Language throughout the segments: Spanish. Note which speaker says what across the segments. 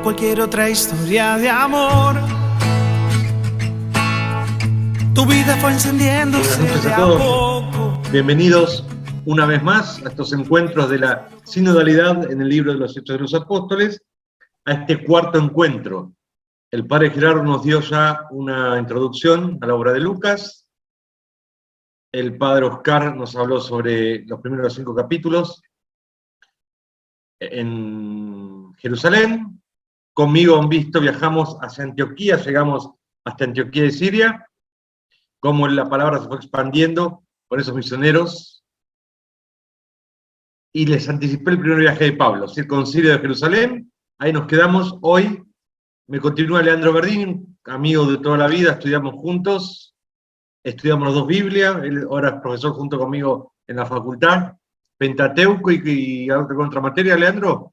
Speaker 1: como cualquier otra historia de amor. Tu vida fue encendiéndose
Speaker 2: Buenas noches
Speaker 1: de
Speaker 2: a
Speaker 1: a
Speaker 2: todos.
Speaker 1: poco.
Speaker 2: Bienvenidos una vez más a estos encuentros de la sinodalidad en el libro de los Hechos de los Apóstoles, a este cuarto encuentro. El padre Gerardo nos dio ya una introducción a la obra de Lucas. El padre Oscar nos habló sobre los primeros 5 capítulos en Jerusalén. Conmigo han visto, viajamos hacia Antioquía, llegamos hasta Antioquía de Siria, cómo la palabra se fue expandiendo con esos misioneros. Y les anticipé el primer viaje de Pablo, el concilio de Jerusalén. Ahí nos quedamos hoy. Me continúa Leandro Verdini, amigo de toda la vida, estudiamos juntos, estudiamos los dos Biblias, él ahora es profesor junto conmigo en la facultad, Pentateuco y otra materia, Leandro.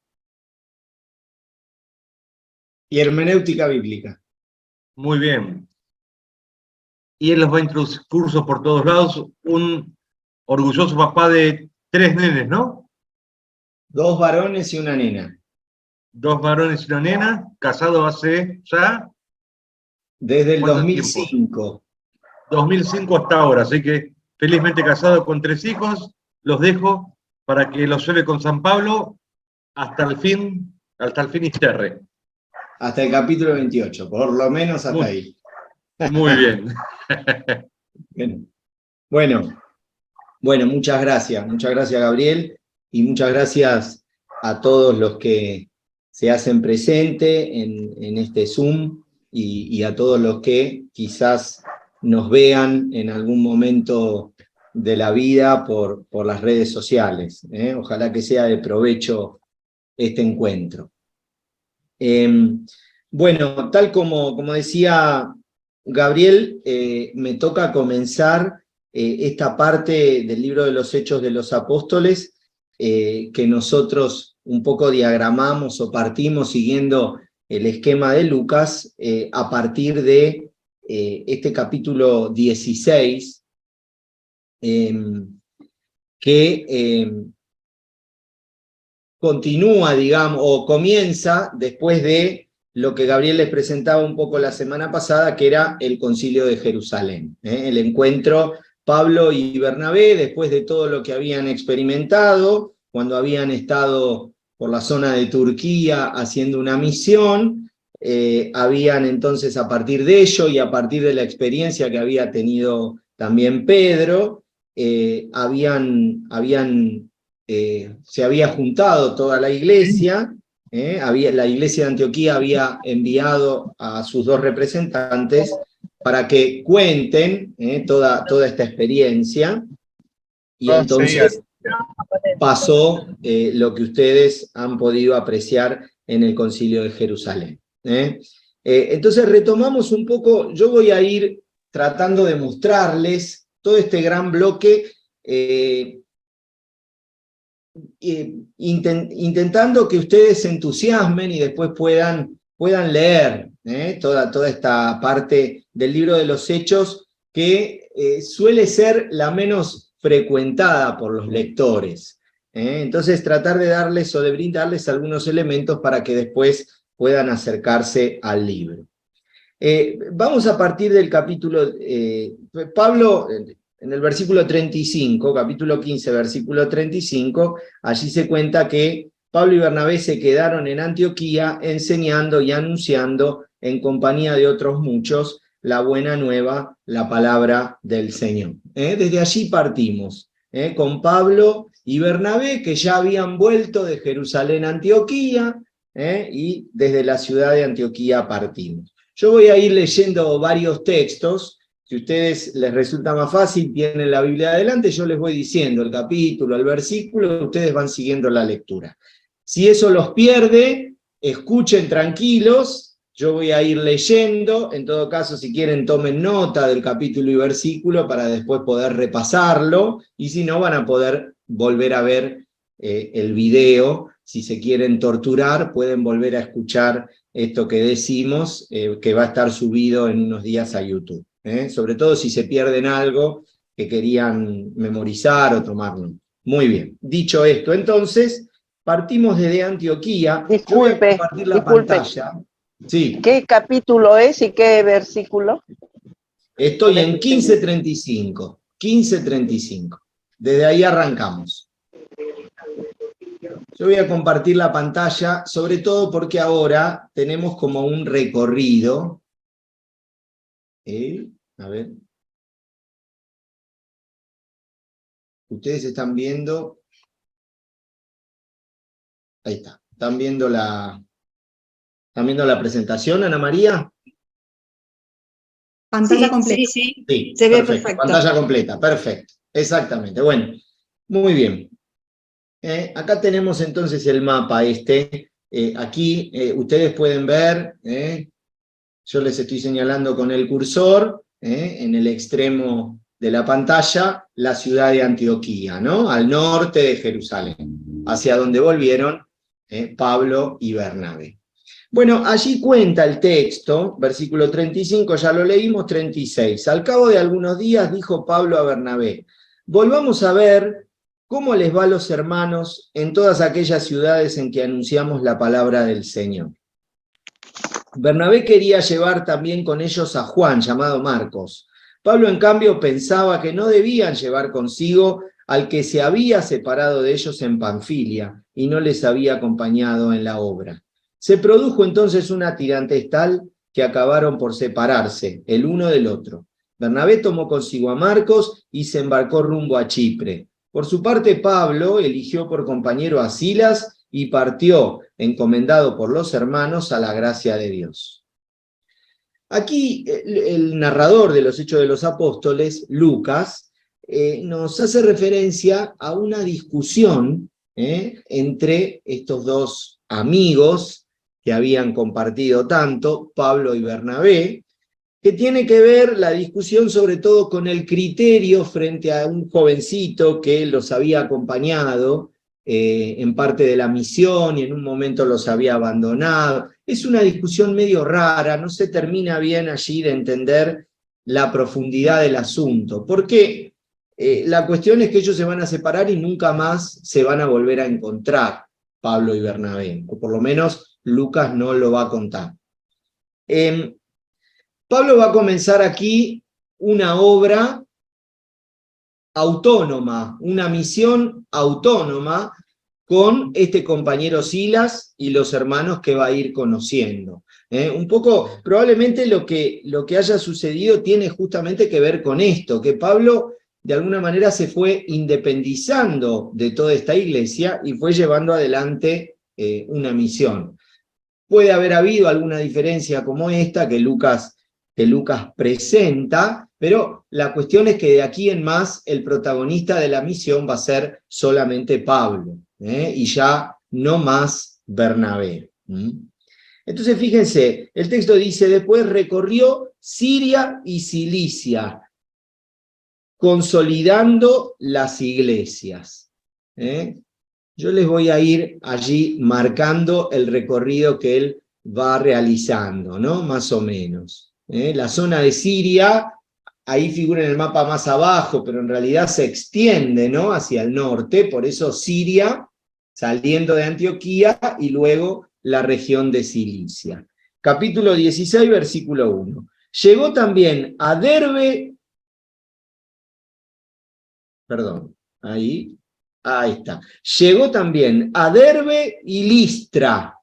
Speaker 3: Y hermenéutica bíblica.
Speaker 2: Muy bien. Y él los va a introducir cursos por todos lados, un orgulloso papá de 3 nenes, ¿no?
Speaker 3: 2 varones y una nena.
Speaker 2: 2 varones y una nena, casado hace ya...
Speaker 3: Desde el
Speaker 2: ¿cuánto
Speaker 3: 2005.
Speaker 2: 2005 hasta ahora, así que felizmente casado con 3 hijos, los dejo para que los lleve con San Pablo hasta el finisterre.
Speaker 3: Hasta el capítulo 28, por lo menos hasta ahí.
Speaker 2: Muy bien.
Speaker 3: Bueno, muchas gracias Gabriel, y muchas gracias a todos los que se hacen presente en este Zoom y a todos los que quizás nos vean en algún momento de la vida por las redes sociales. Ojalá que sea de provecho este encuentro. Bueno, tal como decía Gabriel, me toca comenzar esta parte del libro de los Hechos de los Apóstoles, que nosotros un poco diagramamos o partimos siguiendo el esquema de Lucas, a partir de este capítulo 16, que continúa, digamos, o comienza después de lo que Gabriel les presentaba un poco la semana pasada, que era el Concilio de Jerusalén, el encuentro Pablo y Bernabé, después de todo lo que habían experimentado, cuando habían estado por la zona de Turquía haciendo una misión, habían entonces, a partir de ello y a partir de la experiencia que había tenido también Pedro, se había juntado toda la iglesia, la iglesia de Antioquía había enviado a sus 2 representantes para que cuenten toda esta experiencia, y entonces pasó lo que ustedes han podido apreciar en el Concilio de Jerusalén. Entonces retomamos un poco, yo voy a ir tratando de mostrarles todo este gran bloque, intentando que ustedes se entusiasmen y después puedan leer toda esta parte del libro de los Hechos, que suele ser la menos frecuentada por los lectores. Entonces tratar de darles o de brindarles algunos elementos para que después puedan acercarse al libro. Vamos a partir del capítulo... Pablo... En el versículo 35, capítulo 15, versículo 35, allí se cuenta que Pablo y Bernabé se quedaron en Antioquía enseñando y anunciando en compañía de otros muchos la buena nueva, la palabra del Señor. Desde allí partimos, con Pablo y Bernabé, que ya habían vuelto de Jerusalén a Antioquía, y desde la ciudad de Antioquía partimos. Yo voy a ir leyendo varios textos. Si a ustedes les resulta más fácil, tienen la Biblia adelante, yo les voy diciendo el capítulo, el versículo, ustedes van siguiendo la lectura. Si eso los pierde, escuchen tranquilos, yo voy a ir leyendo, en todo caso, si quieren, tomen nota del capítulo y versículo para después poder repasarlo, y si no, van a poder volver a ver el video. Si se quieren torturar, pueden volver a escuchar esto que decimos, que va a estar subido en unos días a YouTube. Sobre todo si se pierden algo que querían memorizar o tomarlo. Muy bien, dicho esto, entonces, partimos desde Antioquía. Yo voy a
Speaker 4: Disculpe,
Speaker 3: compartir la
Speaker 4: disculpe.
Speaker 3: pantalla. Sí,
Speaker 4: ¿Qué capítulo es y qué versículo?
Speaker 3: estoy en 15:35. 15:35. Desde ahí arrancamos. Yo voy a compartir la pantalla, sobre todo porque ahora tenemos como un recorrido. A ver. Ustedes están viendo. Ahí está. ¿Están viendo la presentación, Ana María?
Speaker 5: Pantalla completa.
Speaker 6: Sí.
Speaker 3: Sí,
Speaker 5: Se ve
Speaker 3: perfecto.
Speaker 5: perfecto.
Speaker 3: Pantalla completa, perfecto. Exactamente. Bueno, muy bien. Acá tenemos entonces el mapa aquí ustedes pueden ver, yo les estoy señalando con el cursor, en el extremo de la pantalla, la ciudad de Antioquía, ¿no? Al norte de Jerusalén, hacia donde volvieron Pablo y Bernabé. Bueno, allí cuenta el texto, versículo 35, ya lo leímos, 36. Al cabo de algunos días dijo Pablo a Bernabé: volvamos a ver cómo les va a los hermanos en todas aquellas ciudades en que anunciamos la palabra del Señor. Bernabé quería llevar también con ellos a Juan, llamado Marcos. Pablo, en cambio, pensaba que no debían llevar consigo al que se había separado de ellos en Panfilia y no les había acompañado en la obra. Se produjo entonces una tirantez tal que acabaron por separarse el uno del otro. Bernabé tomó consigo a Marcos y se embarcó rumbo a Chipre. Por su parte, Pablo eligió por compañero a Silas y partió, encomendado por los hermanos a la gracia de Dios. Aquí el narrador de los Hechos de los Apóstoles, Lucas, nos hace referencia a una discusión entre estos dos amigos que habían compartido tanto, Pablo y Bernabé, que tiene que ver la discusión sobre todo con el criterio frente a un jovencito que los había acompañado en parte de la misión y en un momento los había abandonado. Es una discusión medio rara, no se termina bien allí de entender la profundidad del asunto, porque la cuestión es que ellos se van a separar y nunca más se van a volver a encontrar, Pablo y Bernabé, o por lo menos Lucas no lo va a contar. Pablo va a comenzar aquí una obra autónoma, una misión autónoma con este compañero Silas y los hermanos que va a ir conociendo. Un poco, probablemente lo que haya sucedido tiene justamente que ver con esto, que Pablo de alguna manera se fue independizando de toda esta iglesia y fue llevando adelante una misión. Puede haber habido alguna diferencia como esta que Lucas presenta, pero la cuestión es que de aquí en más el protagonista de la misión va a ser solamente Pablo, y ya no más Bernabé. Entonces fíjense, el texto dice: después recorrió Siria y Cilicia, consolidando las iglesias. Yo les voy a ir allí marcando el recorrido que él va realizando, ¿no? Más o menos. La zona de Siria, ahí figura en el mapa más abajo, pero en realidad se extiende, ¿no? Hacia el norte, por eso Siria, saliendo de Antioquía, y luego la región de Cilicia. Capítulo 16, versículo 1. Llegó también a Derbe, perdón, ahí está. Llegó también a Derbe y Listra.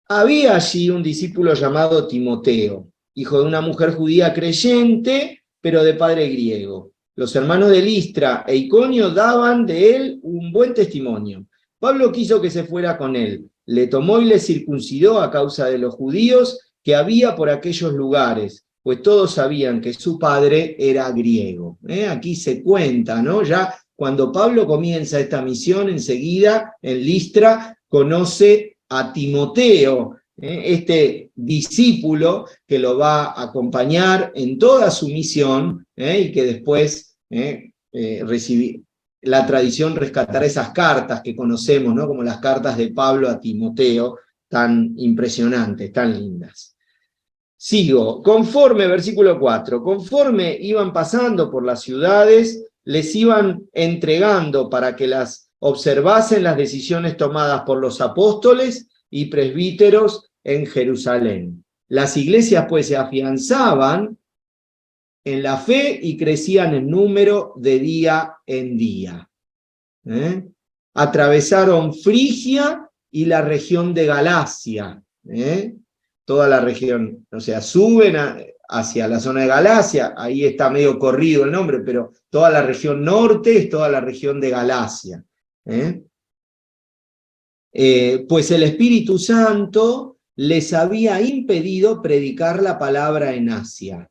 Speaker 3: Había allí un discípulo llamado Timoteo, hijo de una mujer judía creyente, pero de padre griego. Los hermanos de Listra e Iconio daban de él un buen testimonio. Pablo quiso que se fuera con él. Le tomó y le circuncidó a causa de los judíos que había por aquellos lugares, pues todos sabían que su padre era griego. Aquí se cuenta, ¿no? Ya cuando Pablo comienza esta misión, enseguida en Listra conoce a Timoteo, este discípulo que lo va a acompañar en toda su misión, y que después la tradición rescatará esas cartas que conocemos, ¿no? Como las cartas de Pablo a Timoteo, tan impresionantes, tan lindas. Sigo, versículo 4, conforme iban pasando por las ciudades, les iban entregando para que las observasen las decisiones tomadas por los apóstoles y presbíteros en Jerusalén. Las iglesias pues se afianzaban en la fe y crecían en número de día en día. Atravesaron Frigia y la región de Galacia, toda la región, o sea, suben hacia la zona de Galacia, ahí está medio corrido el nombre, pero toda la región norte es toda la región de Galacia. Pues el Espíritu Santo les había impedido predicar la palabra en Asia.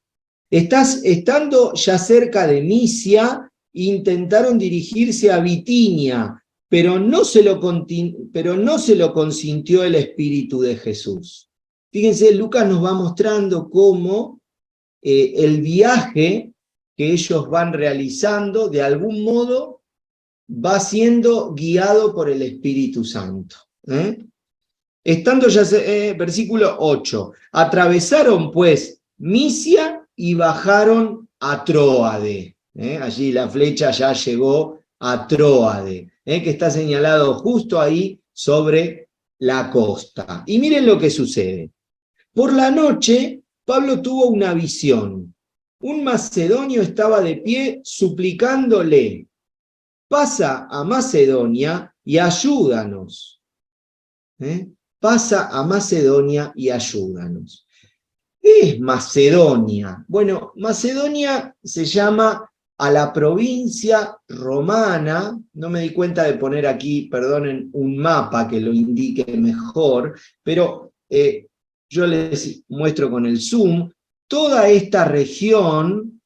Speaker 3: Estando ya cerca de Misia, intentaron dirigirse a Bitinia, pero no se lo consintió el Espíritu de Jesús. Fíjense, Lucas nos va mostrando cómo el viaje que ellos van realizando, de algún modo, va siendo guiado por el Espíritu Santo. Estando ya, versículo 8, atravesaron pues Misia y bajaron a Tróade. Allí la flecha ya llegó a Tróade, que está señalado justo ahí sobre la costa. Y miren lo que sucede. Por la noche, Pablo tuvo una visión. Un macedonio estaba de pie suplicándole: pasa a Macedonia y ayúdanos. Pasa a Macedonia y ayúdanos. ¿Qué es Macedonia? Bueno, Macedonia se llama a la provincia romana, no me di cuenta de poner aquí, perdonen, un mapa que lo indique mejor, pero yo les muestro con el zoom, toda esta región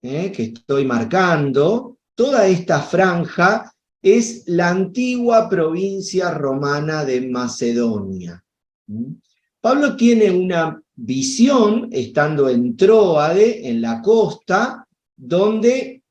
Speaker 3: que estoy marcando, toda esta franja es la antigua provincia romana de Macedonia. Pablo tiene una visión, estando en Tróade, en la costa, donde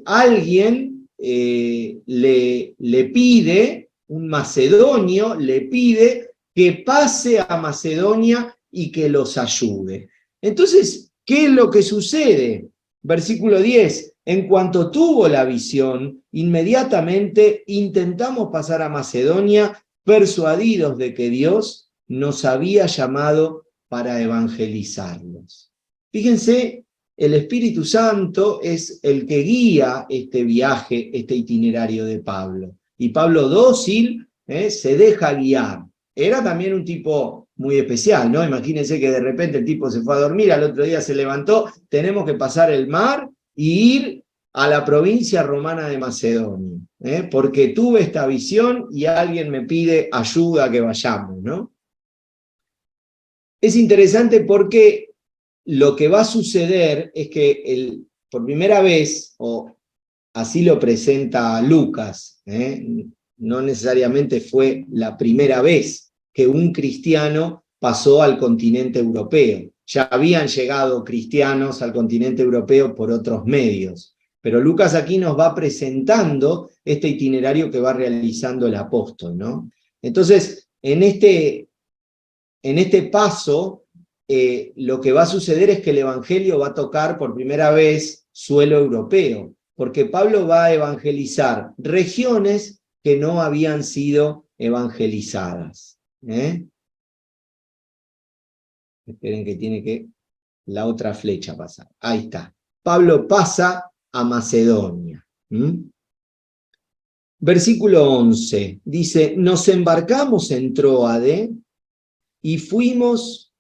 Speaker 3: alguien le pide, un macedonio le pide que pase a Macedonia y que los ayude. Entonces, ¿qué es lo que sucede? Versículo 10, en cuanto tuvo la visión, inmediatamente intentamos pasar a Macedonia, persuadidos de que Dios nos había llamado para evangelizarlos. Fíjense, el Espíritu Santo es el que guía este viaje, este itinerario de Pablo. Y Pablo, dócil, se deja guiar. Era también un tipo muy especial, ¿no? Imagínense que de repente el tipo se fue a dormir, al otro día se levantó, tenemos que pasar el mar y ir a la provincia romana de Macedonia, porque tuve esta visión y alguien me pide ayuda a que vayamos, ¿no? Es interesante porque lo que va a suceder es que por primera vez, o así lo presenta Lucas, no necesariamente fue la primera vez que un cristiano pasó al continente europeo. Ya habían llegado cristianos al continente europeo por otros medios, pero Lucas aquí nos va presentando este itinerario que va realizando el apóstol, ¿no? Entonces, en este paso, lo que va a suceder es que el evangelio va a tocar por primera vez suelo europeo, porque Pablo va a evangelizar regiones que no habían sido evangelizadas. Esperen que tiene que la otra flecha pasar. Ahí está. Pablo pasa a Macedonia. Versículo 11 dice: nos embarcamos en Tróade y fuimos...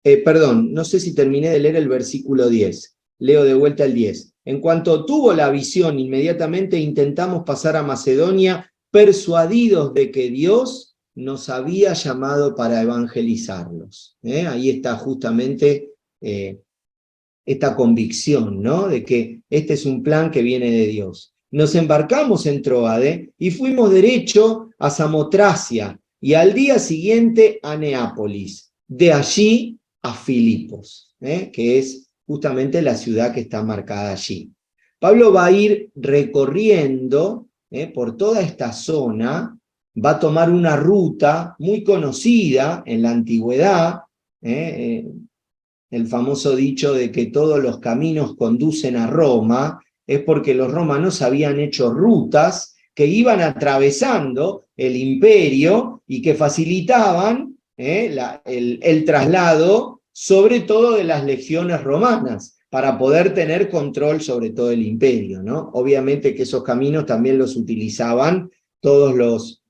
Speaker 3: no sé si terminé de leer el versículo 10. Leo de vuelta el 10. En cuanto tuvo la visión, inmediatamente intentamos pasar a Macedonia, persuadidos de que Dios nos había llamado para evangelizarlos. Ahí está justamente esta convicción, ¿no? De que este es un plan que viene de Dios. Nos embarcamos en Tróade y fuimos derecho a Samotracia y al día siguiente a Neápolis. De allí a Filipos, que es justamente la ciudad que está marcada allí. Pablo va a ir recorriendo por toda esta zona, va a tomar una ruta muy conocida en la antigüedad, el famoso dicho de que todos los caminos conducen a Roma, es porque los romanos habían hecho rutas que iban atravesando el imperio y que facilitaban el traslado, sobre todo de las legiones romanas, para poder tener control sobre todo el imperio, ¿no? Obviamente que esos caminos también los utilizaban todos los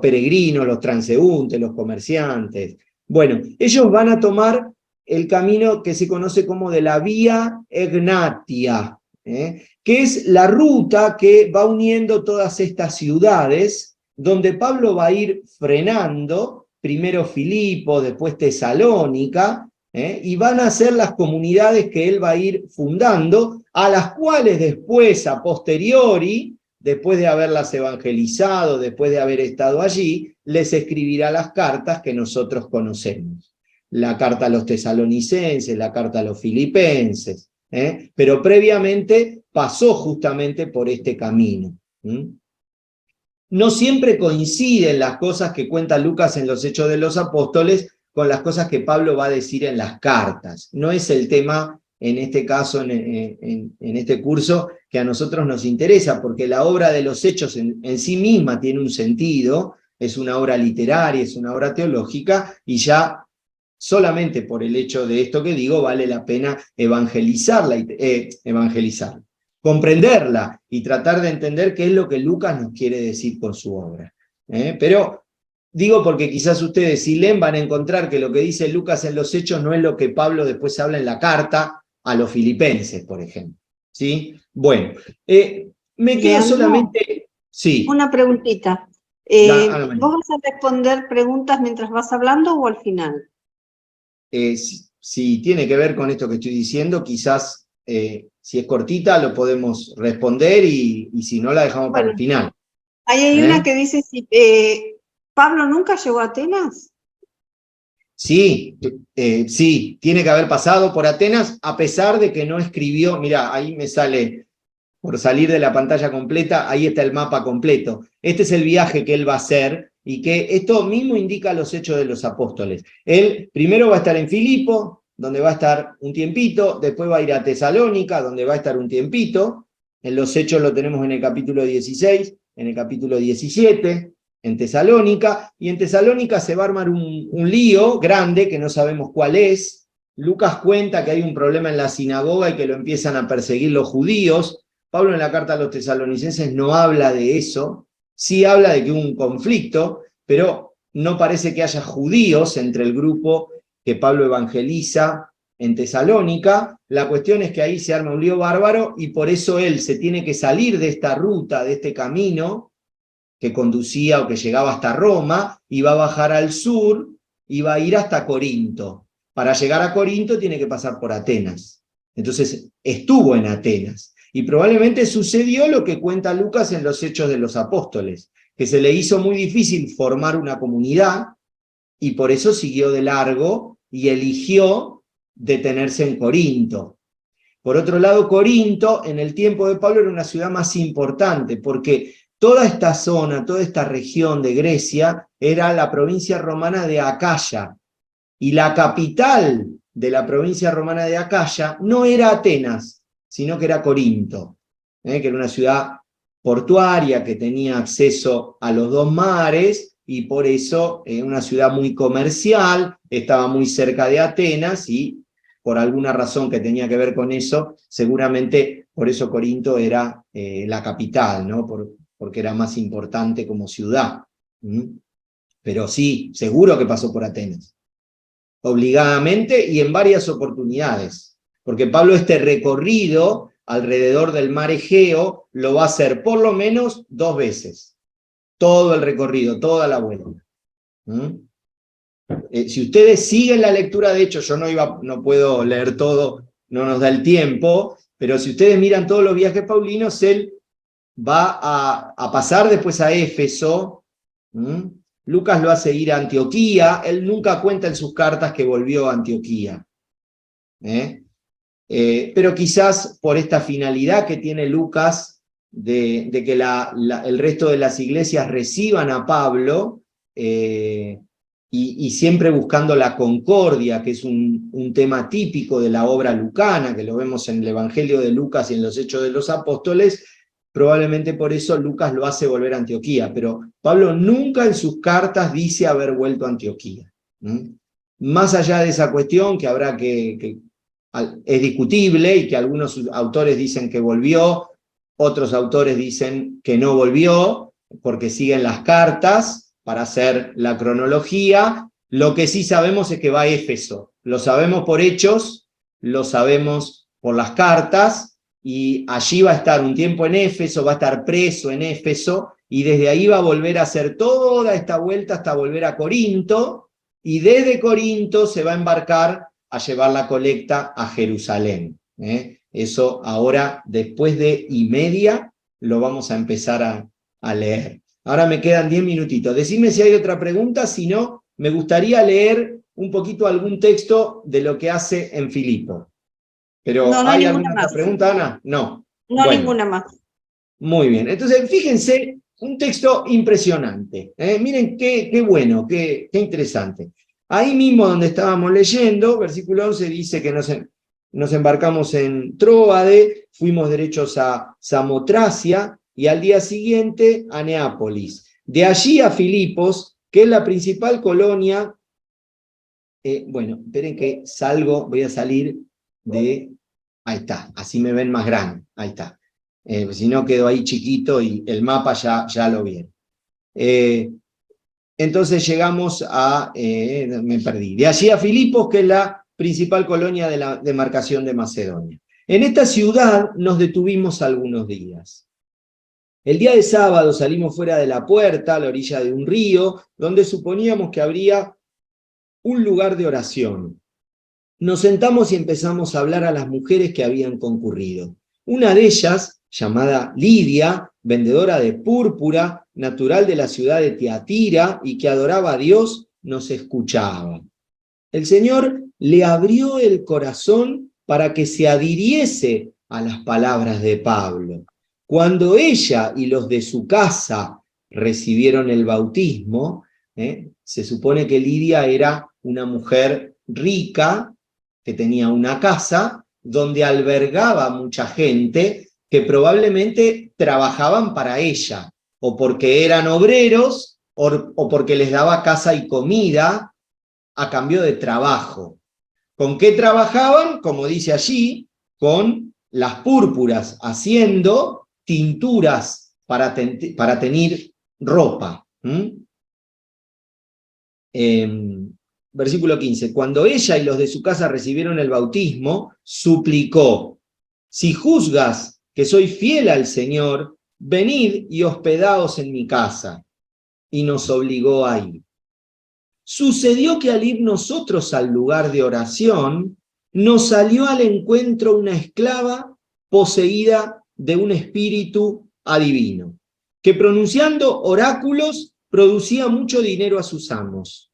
Speaker 3: peregrinos, los transeúntes, los comerciantes. Bueno, ellos van a tomar el camino que se conoce como de la Vía Egnatia, que es la ruta que va uniendo todas estas ciudades, donde Pablo va a ir frenando, primero Filipo, después Tesalónica, y van a ser las comunidades que él va a ir fundando, a las cuales después, a posteriori, después de haberlas evangelizado, después de haber estado allí, les escribirá las cartas que nosotros conocemos. La carta a los tesalonicenses, la carta a los filipenses, pero previamente pasó justamente por este camino. No siempre coinciden las cosas que cuenta Lucas en los Hechos de los Apóstoles con las cosas que Pablo va a decir en las cartas. No es el tema, en este caso, en este curso, que a nosotros nos interesa, porque la obra de los Hechos en sí misma tiene un sentido, es una obra literaria, es una obra teológica, y ya solamente por el hecho de esto que digo, vale la pena evangelizarla, comprenderla y tratar de entender qué es lo que Lucas nos quiere decir con su obra. Pero digo porque quizás ustedes, si leen, van a encontrar que lo que dice Lucas en los Hechos no es lo que Pablo después habla en la carta a los filipenses, por ejemplo. ¿Sí? Bueno, me quedo solamente... Sí.
Speaker 5: Una preguntita. ¿Vos vas a responder preguntas mientras vas hablando o al final?
Speaker 3: Si tiene que ver con esto que estoy diciendo, quizás si es cortita lo podemos responder y si no la dejamos para el final.
Speaker 5: Ahí hay una que dice, ¿Pablo nunca llegó a Atenas?
Speaker 3: Sí, sí, tiene que haber pasado por Atenas, a pesar de que no escribió. Mirá, ahí me sale, por salir de la pantalla completa, ahí está el mapa completo. Este es el viaje que él va a hacer, y que esto mismo indica los Hechos de los Apóstoles. Él primero va a estar en Filipo, donde va a estar un tiempito, después va a ir a Tesalónica, donde va a estar un tiempito. En los Hechos lo tenemos en el capítulo 16, en el capítulo 17, en Tesalónica, y en Tesalónica se va a armar un lío grande que no sabemos cuál es. Lucas cuenta que hay un problema en la sinagoga y que lo empiezan a perseguir los judíos. Pablo en la carta a los tesalonicenses no habla de eso, sí habla de que hubo un conflicto, pero no parece que haya judíos entre el grupo que Pablo evangeliza en Tesalónica. La cuestión es que ahí se arma un lío bárbaro y por eso él se tiene que salir de esta ruta, de este camino que conducía o que llegaba hasta Roma, y va a bajar al sur y va a ir hasta Corinto. Para llegar a Corinto tiene que pasar por Atenas. Entonces estuvo en Atenas. Y probablemente sucedió lo que cuenta Lucas en los Hechos de los Apóstoles, que se le hizo muy difícil formar una comunidad y por eso siguió de largo y eligió detenerse en Corinto. Por otro lado, Corinto en el tiempo de Pablo era una ciudad más importante, porque toda esta zona, toda esta región de Grecia era la provincia romana de Acaya, y la capital de la provincia romana de Acaya no era Atenas, sino que era Corinto, que era una ciudad portuaria que tenía acceso a los dos mares, y por eso una ciudad muy comercial, estaba muy cerca de Atenas, y por alguna razón que tenía que ver con eso, seguramente por eso Corinto era la capital, ¿no? Porque era más importante como ciudad. Pero sí, seguro que pasó por Atenas, obligadamente y en varias oportunidades, porque Pablo este recorrido alrededor del mar Egeo lo va a hacer por lo menos 2 veces, todo el recorrido, toda la vuelta. Si ustedes siguen la lectura, de hecho yo no puedo leer todo, no nos da el tiempo, pero si ustedes miran todos los viajes paulinos, él va a pasar después a Éfeso. Lucas lo hace ir a Antioquía, él nunca cuenta en sus cartas que volvió a Antioquía. Pero quizás por esta finalidad que tiene Lucas de que el resto de las iglesias reciban a Pablo, y siempre buscando la concordia, que es un tema típico de la obra lucana, que lo vemos en el Evangelio de Lucas y en los Hechos de los Apóstoles. Probablemente por eso Lucas lo hace volver a Antioquía, pero Pablo nunca en sus cartas dice haber vuelto a Antioquía. Más allá de esa cuestión que habrá que es discutible y que algunos autores dicen que volvió, otros autores dicen que no volvió, porque siguen las cartas para hacer la cronología. Lo que sí sabemos es que va a Éfeso. Lo sabemos por Hechos, lo sabemos por las cartas, y allí va a estar un tiempo en Éfeso, va a estar preso en Éfeso, y desde ahí va a volver a hacer toda esta vuelta hasta volver a Corinto, y desde Corinto se va a embarcar a llevar la colecta a Jerusalén. Eso ahora, después de y media, lo vamos a empezar a leer. Ahora me quedan 10 minutitos. Decidme si hay otra pregunta, si no, me gustaría leer un poquito algún texto de lo que hace en Filipo. Pero
Speaker 5: No, no
Speaker 3: ¿hay
Speaker 5: hay
Speaker 3: alguna
Speaker 5: ninguna
Speaker 3: otra
Speaker 5: más.
Speaker 3: pregunta, Ana? No.
Speaker 5: No,
Speaker 3: Bueno,
Speaker 5: ninguna más.
Speaker 3: muy bien. Entonces, fíjense, un texto impresionante. Miren qué bueno, qué interesante. Ahí mismo donde estábamos leyendo, versículo 11 dice que nos embarcamos en Tróade, fuimos derechos a Samotracia y al día siguiente a Neápolis. De allí a Filipos, que es la principal colonia. Bueno, esperen que salgo, voy a salir de... Ahí está, así me ven más grande, ahí está. Si no quedo ahí chiquito y el mapa ya lo vieron. Entonces llegamos a... me perdí. De allí a Filipos, que es la principal colonia de la demarcación de Macedonia. En esta ciudad nos detuvimos algunos días. El día de sábado salimos fuera de la puerta, a la orilla de un río, donde suponíamos que habría un lugar de oración. Nos sentamos y empezamos a hablar a las mujeres que habían concurrido. Una de ellas, llamada Lidia, vendedora de púrpura, natural de la ciudad de Tiatira y que adoraba a Dios, nos escuchaba. El Señor le abrió el corazón para que se adhiriese a las palabras de Pablo. Cuando ella y los de su casa recibieron el bautismo, se supone que Lidia era una mujer rica, que tenía una casa, donde albergaba mucha gente que probablemente trabajaban para ella, o porque eran obreros, o porque les daba casa y comida a cambio de trabajo. ¿Con qué trabajaban? Como dice allí, con las púrpuras, haciendo tinturas para teñir ropa. Versículo 15. Cuando ella y los de su casa recibieron el bautismo, suplicó: si juzgas que soy fiel al Señor, venid y hospedaos en mi casa. Y nos obligó a ir. Sucedió que al ir nosotros al lugar de oración, nos salió al encuentro una esclava poseída de un espíritu adivino, que pronunciando oráculos producía mucho dinero a sus amos.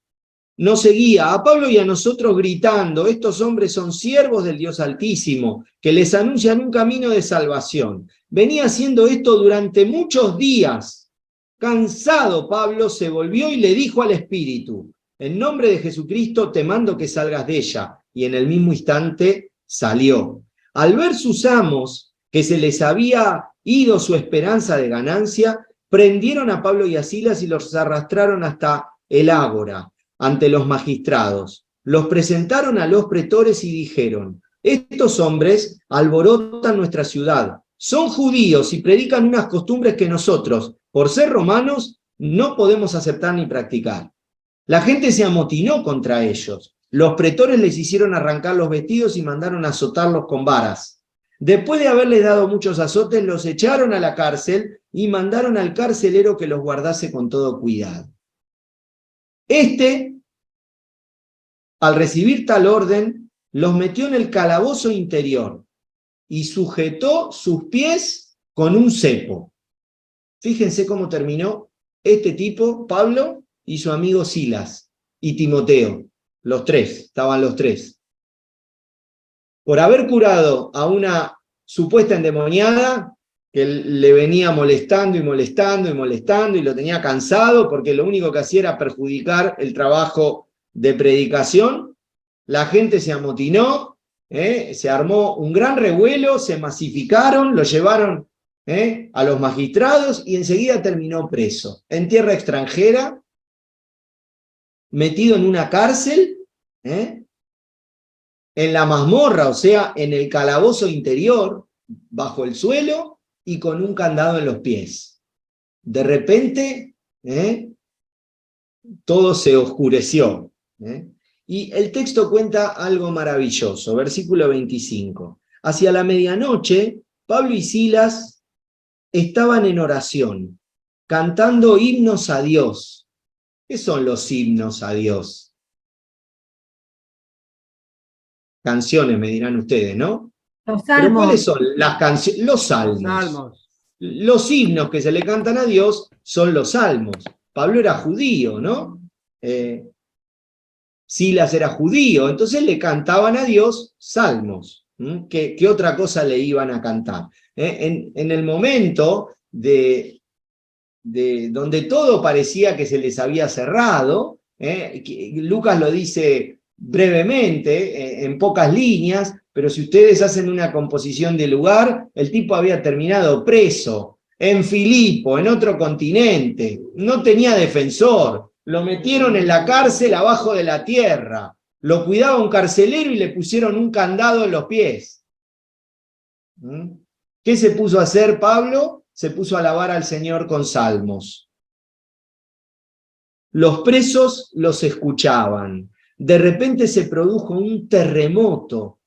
Speaker 3: Nos seguía a Pablo y a nosotros gritando: estos hombres son siervos del Dios Altísimo, que les anuncian un camino de salvación. Venía haciendo esto durante muchos días. Cansado, Pablo se volvió y le dijo al espíritu: en nombre de Jesucristo te mando que salgas de ella. Y en el mismo instante salió. Al ver sus amos que se les había ido su esperanza de ganancia, prendieron a Pablo y a Silas y los arrastraron hasta el ágora, ante los magistrados. Los presentaron a los pretores y dijeron: estos hombres alborotan nuestra ciudad, son judíos y predican unas costumbres que nosotros, por ser romanos, no podemos aceptar ni practicar. La gente se amotinó contra ellos. Los pretores les hicieron arrancar los vestidos y mandaron a azotarlos con varas. Después de haberles dado muchos azotes, los echaron a la cárcel y mandaron al carcelero que los guardase con todo cuidado. Al recibir tal orden, los metió en el calabozo interior y sujetó sus pies con un cepo. Fíjense cómo terminó este tipo, Pablo, y su amigo Silas y Timoteo. Los tres, estaban los tres. Por haber curado a una supuesta endemoniada, que le venía molestando y molestando y molestando, y lo tenía cansado porque lo único que hacía era perjudicar el trabajo de predicación. La gente se amotinó, se armó un gran revuelo, se masificaron, lo llevaron a los magistrados y enseguida terminó preso, en tierra extranjera, metido en una cárcel, en la mazmorra, o sea, en el calabozo interior, bajo el suelo y con un candado en los pies. De repente, todo se oscureció. Y el texto cuenta algo maravilloso, versículo 25. Hacia la medianoche, Pablo y Silas estaban en oración, cantando himnos a Dios. ¿Qué son los himnos a Dios? Canciones, me dirán ustedes, ¿no?
Speaker 6: Los
Speaker 3: ¿Pero
Speaker 6: salmos.
Speaker 3: cuáles son las canciones? Los salmos. Los himnos que se le cantan a Dios son los salmos. Pablo era judío, ¿no? Silas era judío, entonces le cantaban a Dios salmos. ¿Qué otra cosa le iban a cantar? En el momento donde todo parecía que se les había cerrado, Lucas lo dice brevemente, en pocas líneas, pero si ustedes hacen una composición de lugar, el tipo había terminado preso, en Filipo, en otro continente, no tenía defensor, lo metieron en la cárcel abajo de la tierra, lo cuidaba un carcelero y le pusieron un candado en los pies. ¿Qué se puso a hacer Pablo? Se puso a alabar al Señor con salmos. Los presos los escuchaban. De repente se produjo un terremoto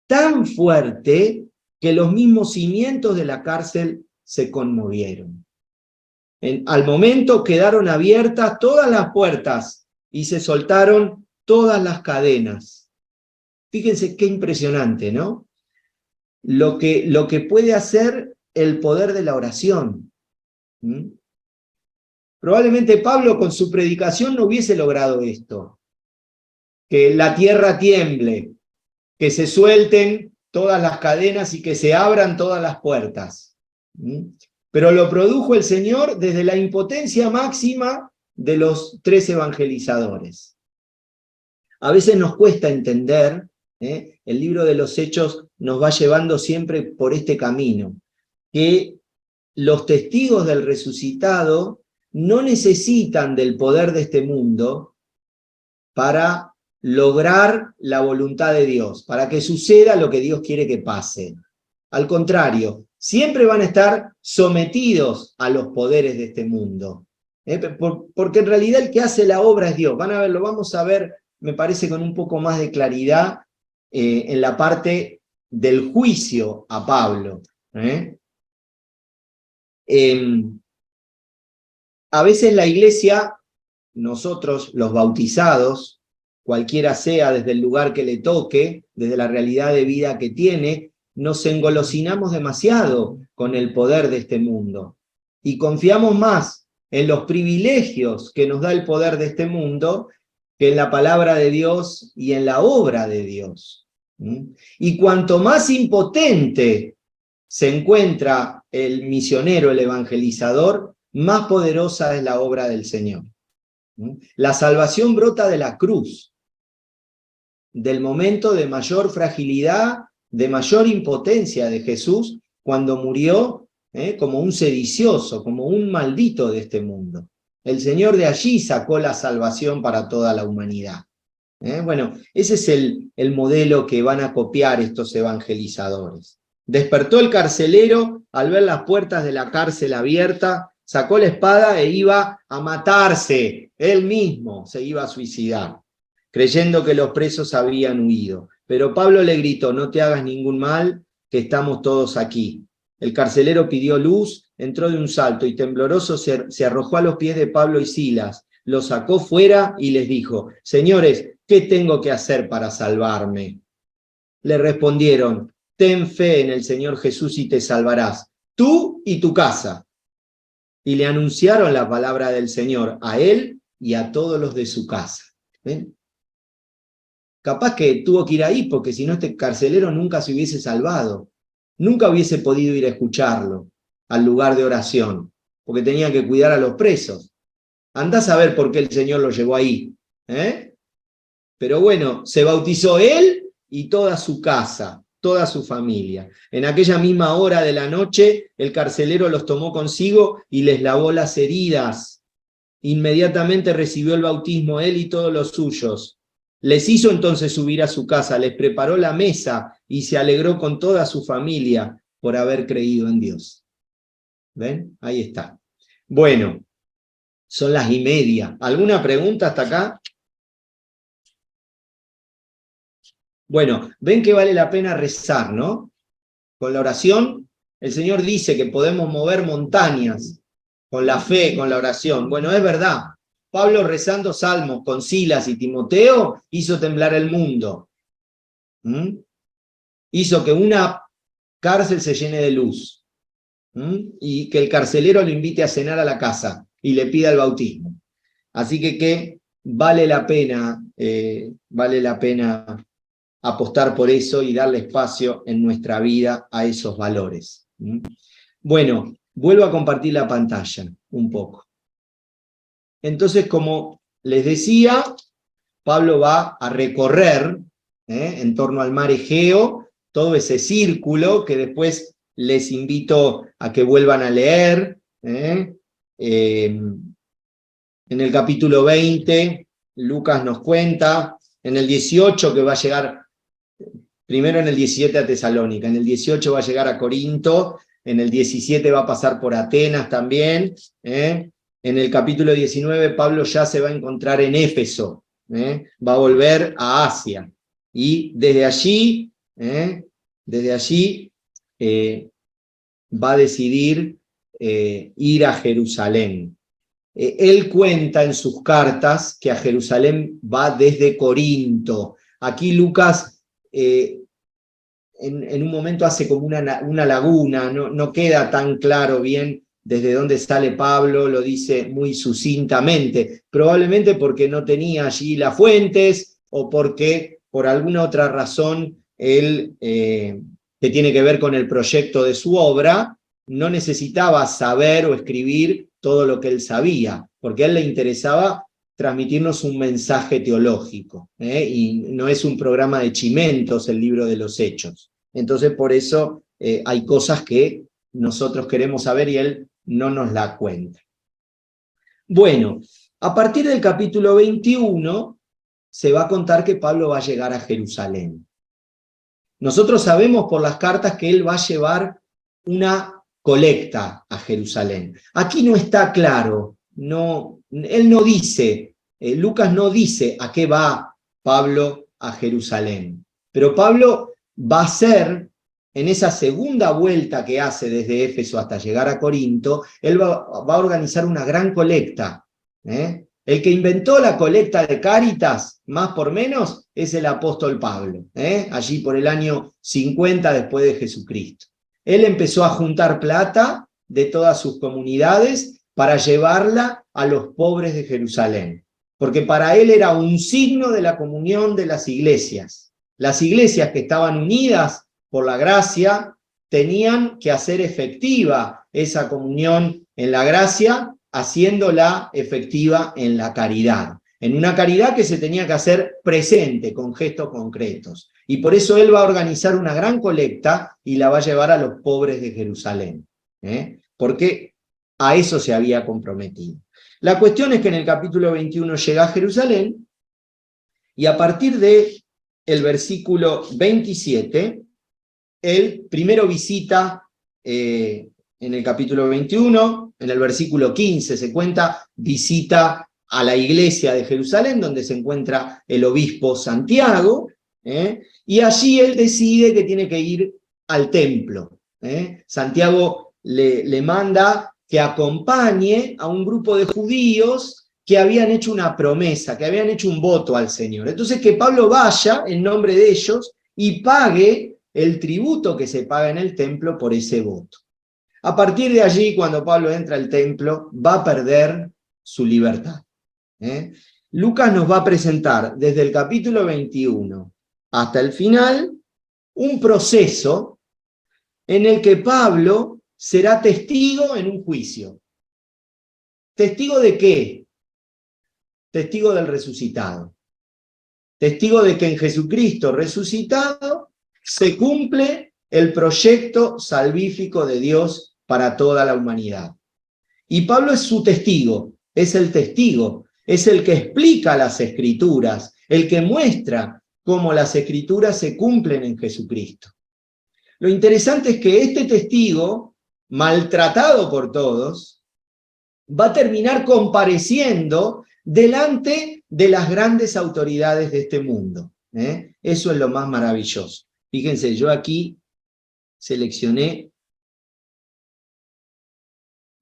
Speaker 3: tan fuerte que los mismos cimientos de la cárcel se conmovieron. Al momento quedaron abiertas todas las puertas y se soltaron todas las cadenas. Fíjense qué impresionante, ¿no? Lo que puede hacer el poder de la oración. Probablemente Pablo con su predicación no hubiese logrado esto. Que la tierra tiemble, que se suelten todas las cadenas y que se abran todas las puertas. Pero lo produjo el Señor desde la impotencia máxima de los 3 evangelizadores. A veces nos cuesta entender, el libro de los Hechos nos va llevando siempre por este camino, que los testigos del resucitado no necesitan del poder de este mundo para lograr la voluntad de Dios, para que suceda lo que Dios quiere que pase. Al contrario, siempre van a estar sometidos a los poderes de este mundo. Porque en realidad el que hace la obra es Dios. Lo vamos a ver, me parece, con un poco más de claridad en la parte del juicio a Pablo. A veces la iglesia, nosotros los bautizados, cualquiera sea desde el lugar que le toque, desde la realidad de vida que tiene, nos engolosinamos demasiado con el poder de este mundo y confiamos más en los privilegios que nos da el poder de este mundo que en la palabra de Dios y en la obra de Dios. Y cuanto más impotente se encuentra el misionero, el evangelizador, más poderosa es la obra del Señor. La salvación brota de la cruz, del momento de mayor fragilidad, de mayor impotencia de Jesús, cuando murió como un sedicioso, como un maldito de este mundo. El Señor de allí sacó la salvación para toda la humanidad. Bueno, ese es el modelo que van a copiar estos evangelizadores. Despertó el carcelero al ver las puertas de la cárcel abiertas, sacó la espada e iba a matarse. Él mismo se iba a suicidar, creyendo que los presos habían huido. Pero Pablo le gritó: no te hagas ningún mal, que estamos todos aquí. El carcelero pidió luz, entró de un salto y tembloroso se arrojó a los pies de Pablo y Silas, los sacó fuera y les dijo: señores, ¿qué tengo que hacer para salvarme? Le respondieron: ten fe en el Señor Jesús y te salvarás, tú y tu casa. Y le anunciaron la palabra del Señor a él y a todos los de su casa. ¿Ven? Capaz que tuvo que ir ahí, porque si no este carcelero nunca se hubiese salvado, nunca hubiese podido ir a escucharlo. al lugar de oración, porque tenía que cuidar a los presos. Andá a saber por qué el Señor lo llevó ahí. Pero bueno, se bautizó él y toda su casa, toda su familia. En aquella misma hora de la noche, el carcelero los tomó consigo y les lavó las heridas. Inmediatamente recibió el bautismo él y todos los suyos. Les hizo entonces subir a su casa, les preparó la mesa y se alegró con toda su familia por haber creído en Dios. ¿Ven? Ahí está. Bueno, son las 1:30. ¿Alguna pregunta hasta acá? Bueno, ven que vale la pena rezar, ¿no? Con la oración, el Señor dice que podemos mover montañas con la fe, con la oración. Bueno, es verdad. Pablo rezando salmos con Silas y Timoteo hizo temblar el mundo. Hizo que una cárcel se llene de luz. Y que el carcelero lo invite a cenar a la casa y le pida el bautismo. Así que vale la pena apostar por eso y darle espacio en nuestra vida a esos valores. Bueno, vuelvo a compartir la pantalla un poco. Entonces, como les decía, Pablo va a recorrer en torno al mar Egeo todo ese círculo que después les invito a que vuelvan a leer. En el capítulo 20, Lucas nos cuenta, en el 18 que va a llegar, primero en el 17 a Tesalónica, en el 18 va a llegar a Corinto, en el 17 va a pasar por Atenas también. En el capítulo 19 Pablo ya se va a encontrar en Éfeso, va a volver a Asia. Y desde allí va a decidir ir a Jerusalén. Él cuenta en sus cartas que a Jerusalén va desde Corinto. Aquí Lucas en un momento hace como una laguna, no queda tan claro bien desde dónde sale Pablo, lo dice muy sucintamente, probablemente porque no tenía allí las fuentes o porque por alguna otra razón él, que tiene que ver con el proyecto de su obra, no necesitaba saber o escribir todo lo que él sabía, porque a él le interesaba transmitirnos un mensaje teológico, y no es un programa de chimentos el libro de los Hechos. Entonces por eso hay cosas que nosotros queremos saber y él no nos la cuenta. Bueno, a partir del capítulo 21 se va a contar que Pablo va a llegar a Jerusalén. Nosotros sabemos por las cartas que él va a llevar una colecta a Jerusalén. Aquí no está claro, él no dice, Lucas no dice a qué va Pablo a Jerusalén, pero Pablo va a hacer, en esa segunda vuelta que hace desde Éfeso hasta llegar a Corinto, él va a organizar una gran colecta. El que inventó la colecta de Cáritas, más por menos, es el apóstol Pablo, allí por el año 50 después de Jesucristo. Él empezó a juntar plata de todas sus comunidades para llevarla a los pobres de Jerusalén, porque para él era un signo de la comunión de las iglesias. Las iglesias que estaban unidas por la gracia tenían que hacer efectiva esa comunión en la gracia, haciéndola efectiva en la caridad. En una caridad que se tenía que hacer presente, con gestos concretos. Y por eso él va a organizar una gran colecta y la va a llevar a los pobres de Jerusalén. Porque a eso se había comprometido. La cuestión es que en el capítulo 21 llega a Jerusalén y a partir del versículo 27, él primero visita, en el capítulo 21, en el versículo 15 se cuenta, visita a la iglesia de Jerusalén, donde se encuentra el obispo Santiago, y allí él decide que tiene que ir al templo. Santiago le manda que acompañe a un grupo de judíos que habían hecho una promesa, que habían hecho un voto al Señor. Entonces que Pablo vaya en nombre de ellos y pague el tributo que se paga en el templo por ese voto. A partir de allí, cuando Pablo entra al templo, va a perder su libertad. Lucas nos va a presentar desde el capítulo 21 hasta el final un proceso en el que Pablo será testigo en un juicio. ¿Testigo de qué? Testigo del resucitado. Testigo de que en Jesucristo resucitado se cumple el proyecto salvífico de Dios para toda la humanidad. Y Pablo es su testigo, es el testigo, es el que explica las Escrituras, el que muestra cómo las Escrituras se cumplen en Jesucristo. Lo interesante es que este testigo, maltratado por todos, va a terminar compareciendo delante de las grandes autoridades de este mundo. Eso es lo más maravilloso. Fíjense, yo aquí seleccioné,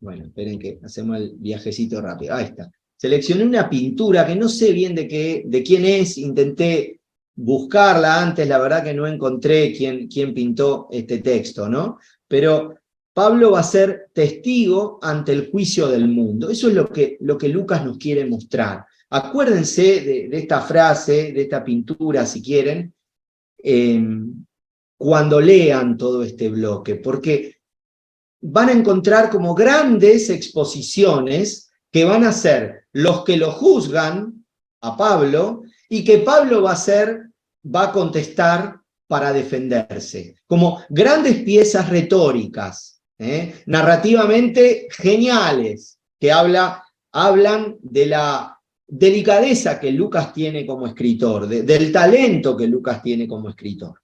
Speaker 3: bueno, esperen que hacemos el viajecito rápido, ahí está. Seleccioné una pintura que no sé bien de quién es, intenté buscarla antes, la verdad que no encontré quién pintó este texto, ¿no? Pero Pablo va a ser testigo ante el juicio del mundo. Eso es lo que Lucas nos quiere mostrar. Acuérdense de esta frase, de esta pintura, si quieren, cuando lean todo este bloque, porque van a encontrar como grandes exposiciones que van a ser los que lo juzgan a Pablo y que Pablo va a contestar para defenderse, como grandes piezas retóricas, narrativamente geniales, que hablan de la delicadeza que Lucas tiene como escritor, del talento que Lucas tiene como escritor.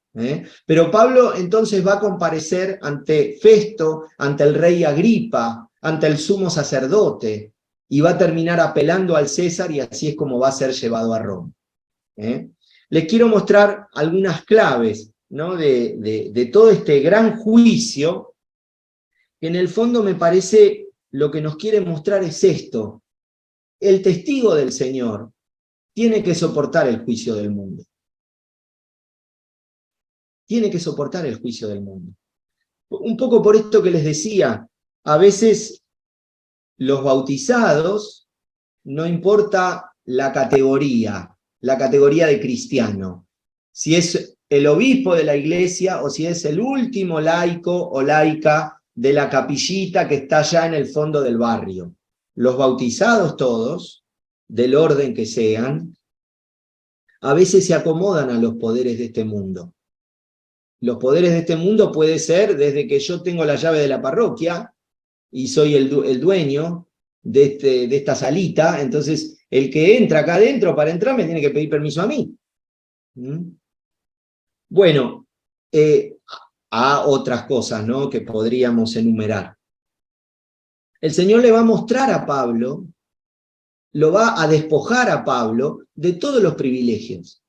Speaker 3: Pero Pablo entonces va a comparecer ante Festo, ante el rey Agripa, ante el sumo sacerdote, y va a terminar apelando al César, y así es como va a ser llevado a Roma. Les quiero mostrar algunas claves, ¿no? de todo este gran juicio, que en el fondo me parece lo que nos quiere mostrar es esto: el testigo del Señor tiene que soportar el juicio del mundo. Tiene que soportar el juicio del mundo. Un poco por esto que les decía, a veces los bautizados, no importa la categoría de cristiano, si es el obispo de la iglesia o si es el último laico o laica de la capillita que está allá en el fondo del barrio. Los bautizados todos, del orden que sean, a veces se acomodan a los poderes de este mundo. Los poderes de este mundo puede ser desde que yo tengo la llave de la parroquia y soy el dueño de esta salita, entonces el que entra acá adentro, para entrar me tiene que pedir permiso a mí. Bueno, a otras cosas, ¿no?, que podríamos enumerar. El Señor le va a mostrar a Pablo, lo va a despojar a Pablo de todos los privilegios.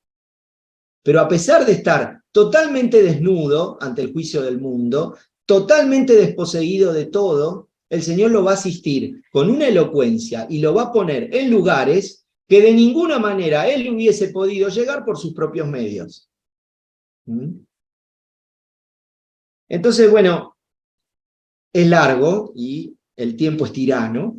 Speaker 3: Pero a pesar de estar totalmente desnudo ante el juicio del mundo, totalmente desposeído de todo, el Señor lo va a asistir con una elocuencia y lo va a poner en lugares que de ninguna manera él hubiese podido llegar por sus propios medios. Entonces, bueno, es largo y el tiempo es tirano,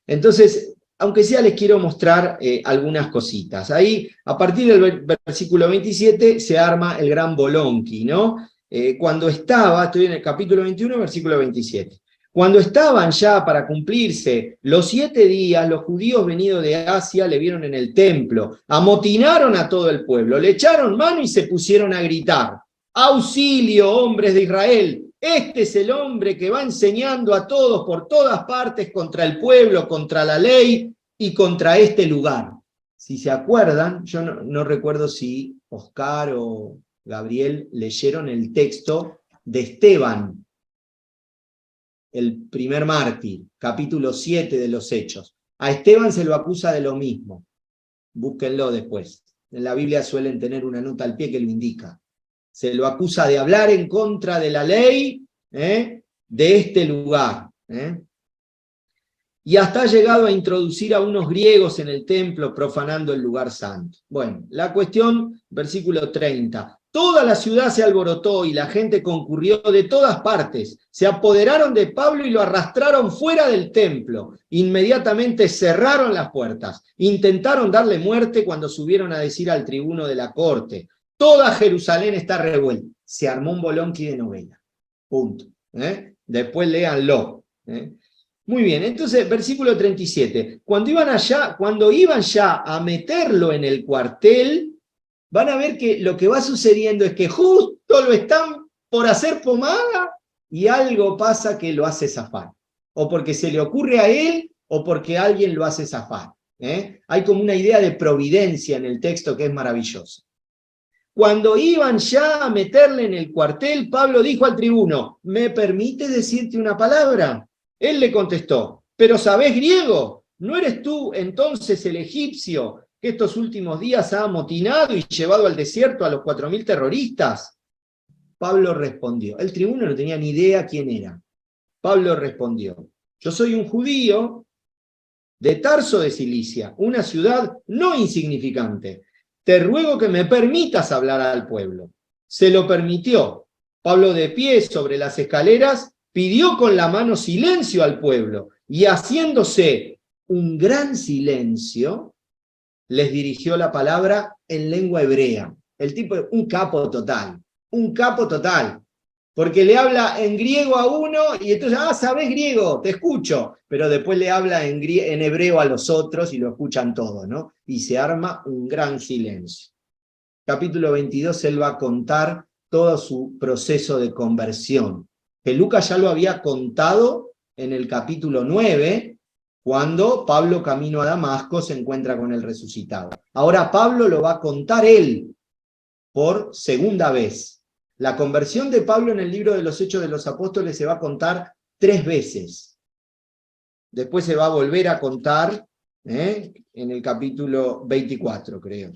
Speaker 3: Entonces, aunque sea, les quiero mostrar algunas cositas. Ahí, a partir del versículo 27, se arma el gran bolonqui, ¿no? Cuando estoy en el capítulo 21, versículo 27. Cuando estaban ya para cumplirse los 7 días, los judíos venidos de Asia le vieron en el templo, amotinaron a todo el pueblo, le echaron mano y se pusieron a gritar: ¡auxilio, hombres de Israel! Este es el hombre que va enseñando a todos por todas partes contra el pueblo, contra la ley y contra este lugar. Si se acuerdan, yo no recuerdo si Oscar o Gabriel leyeron el texto de Esteban, el primer mártir, capítulo 7 de los Hechos. A Esteban se lo acusa de lo mismo. Búsquenlo después. En la Biblia suelen tener una nota al pie que lo indica. Se lo acusa de hablar en contra de la ley de este lugar. Y hasta ha llegado a introducir a unos griegos en el templo, profanando el lugar santo. Bueno, la cuestión, versículo 30. Toda la ciudad se alborotó y la gente concurrió de todas partes. Se apoderaron de Pablo y lo arrastraron fuera del templo. Inmediatamente cerraron las puertas. Intentaron darle muerte cuando subieron a decir al tribuno de la corte: toda Jerusalén está revuelta. Se armó un bolonqui de novela. Punto. Después léanlo. Muy bien, entonces, versículo 37. Cuando iban ya a meterlo en el cuartel, van a ver que lo que va sucediendo es que justo lo están por hacer pomada y algo pasa que lo hace zafar. O porque se le ocurre a él o porque alguien lo hace zafar. Hay como una idea de providencia en el texto que es maravillosa. Cuando iban ya a meterle en el cuartel, Pablo dijo al tribuno, ¿me permite decirte una palabra? Él le contestó, ¿pero sabés griego? ¿No eres tú entonces el egipcio que estos últimos días ha amotinado y llevado al desierto a los 4.000 terroristas? Pablo respondió. El tribuno no tenía ni idea quién era. Pablo respondió, yo soy un judío de Tarso de Cilicia, una ciudad no insignificante. Te ruego que me permitas hablar al pueblo. Se lo permitió. Pablo, de pie sobre las escaleras, pidió con la mano silencio al pueblo y haciéndose un gran silencio, les dirigió la palabra en lengua hebrea. El tipo, un capo total, porque le habla en griego a uno y entonces, ¿sabés griego? Te escucho, pero después le habla en hebreo a los otros y lo escuchan todo, ¿no? Y se arma un gran silencio. Capítulo 22, él va a contar todo su proceso de conversión, que Lucas ya lo había contado en el capítulo 9, cuando Pablo, camino a Damasco, se encuentra con el resucitado. Ahora Pablo lo va a contar él por segunda vez. La conversión de Pablo en el libro de los Hechos de los Apóstoles se va a contar 3 veces. Después se va a volver a contar en el capítulo 24, creo.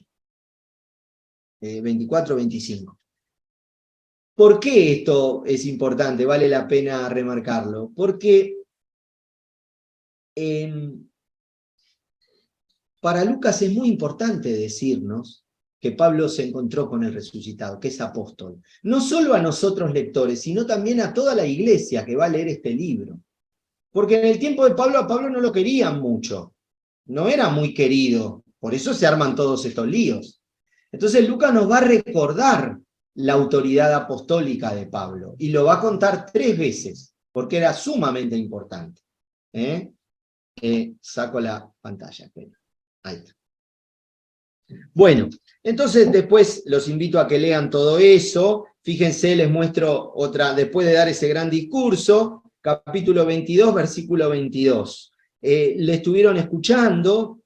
Speaker 3: 24-25. ¿Por qué esto es importante? Vale la pena remarcarlo. Porque para Lucas es muy importante decirnos que Pablo se encontró con el resucitado, que es apóstol. No solo a nosotros lectores, sino también a toda la iglesia que va a leer este libro. Porque en el tiempo de Pablo, a Pablo no lo querían mucho. No era muy querido. Por eso se arman todos estos líos. Entonces Lucas nos va a recordar la autoridad apostólica de Pablo. Y lo va a contar 3 veces, porque era sumamente importante. Saco la pantalla. Ahí está. Bueno, entonces después los invito a que lean todo eso. Fíjense, les muestro otra, después de dar ese gran discurso, capítulo 22, versículo 22. Le estuvieron escuchando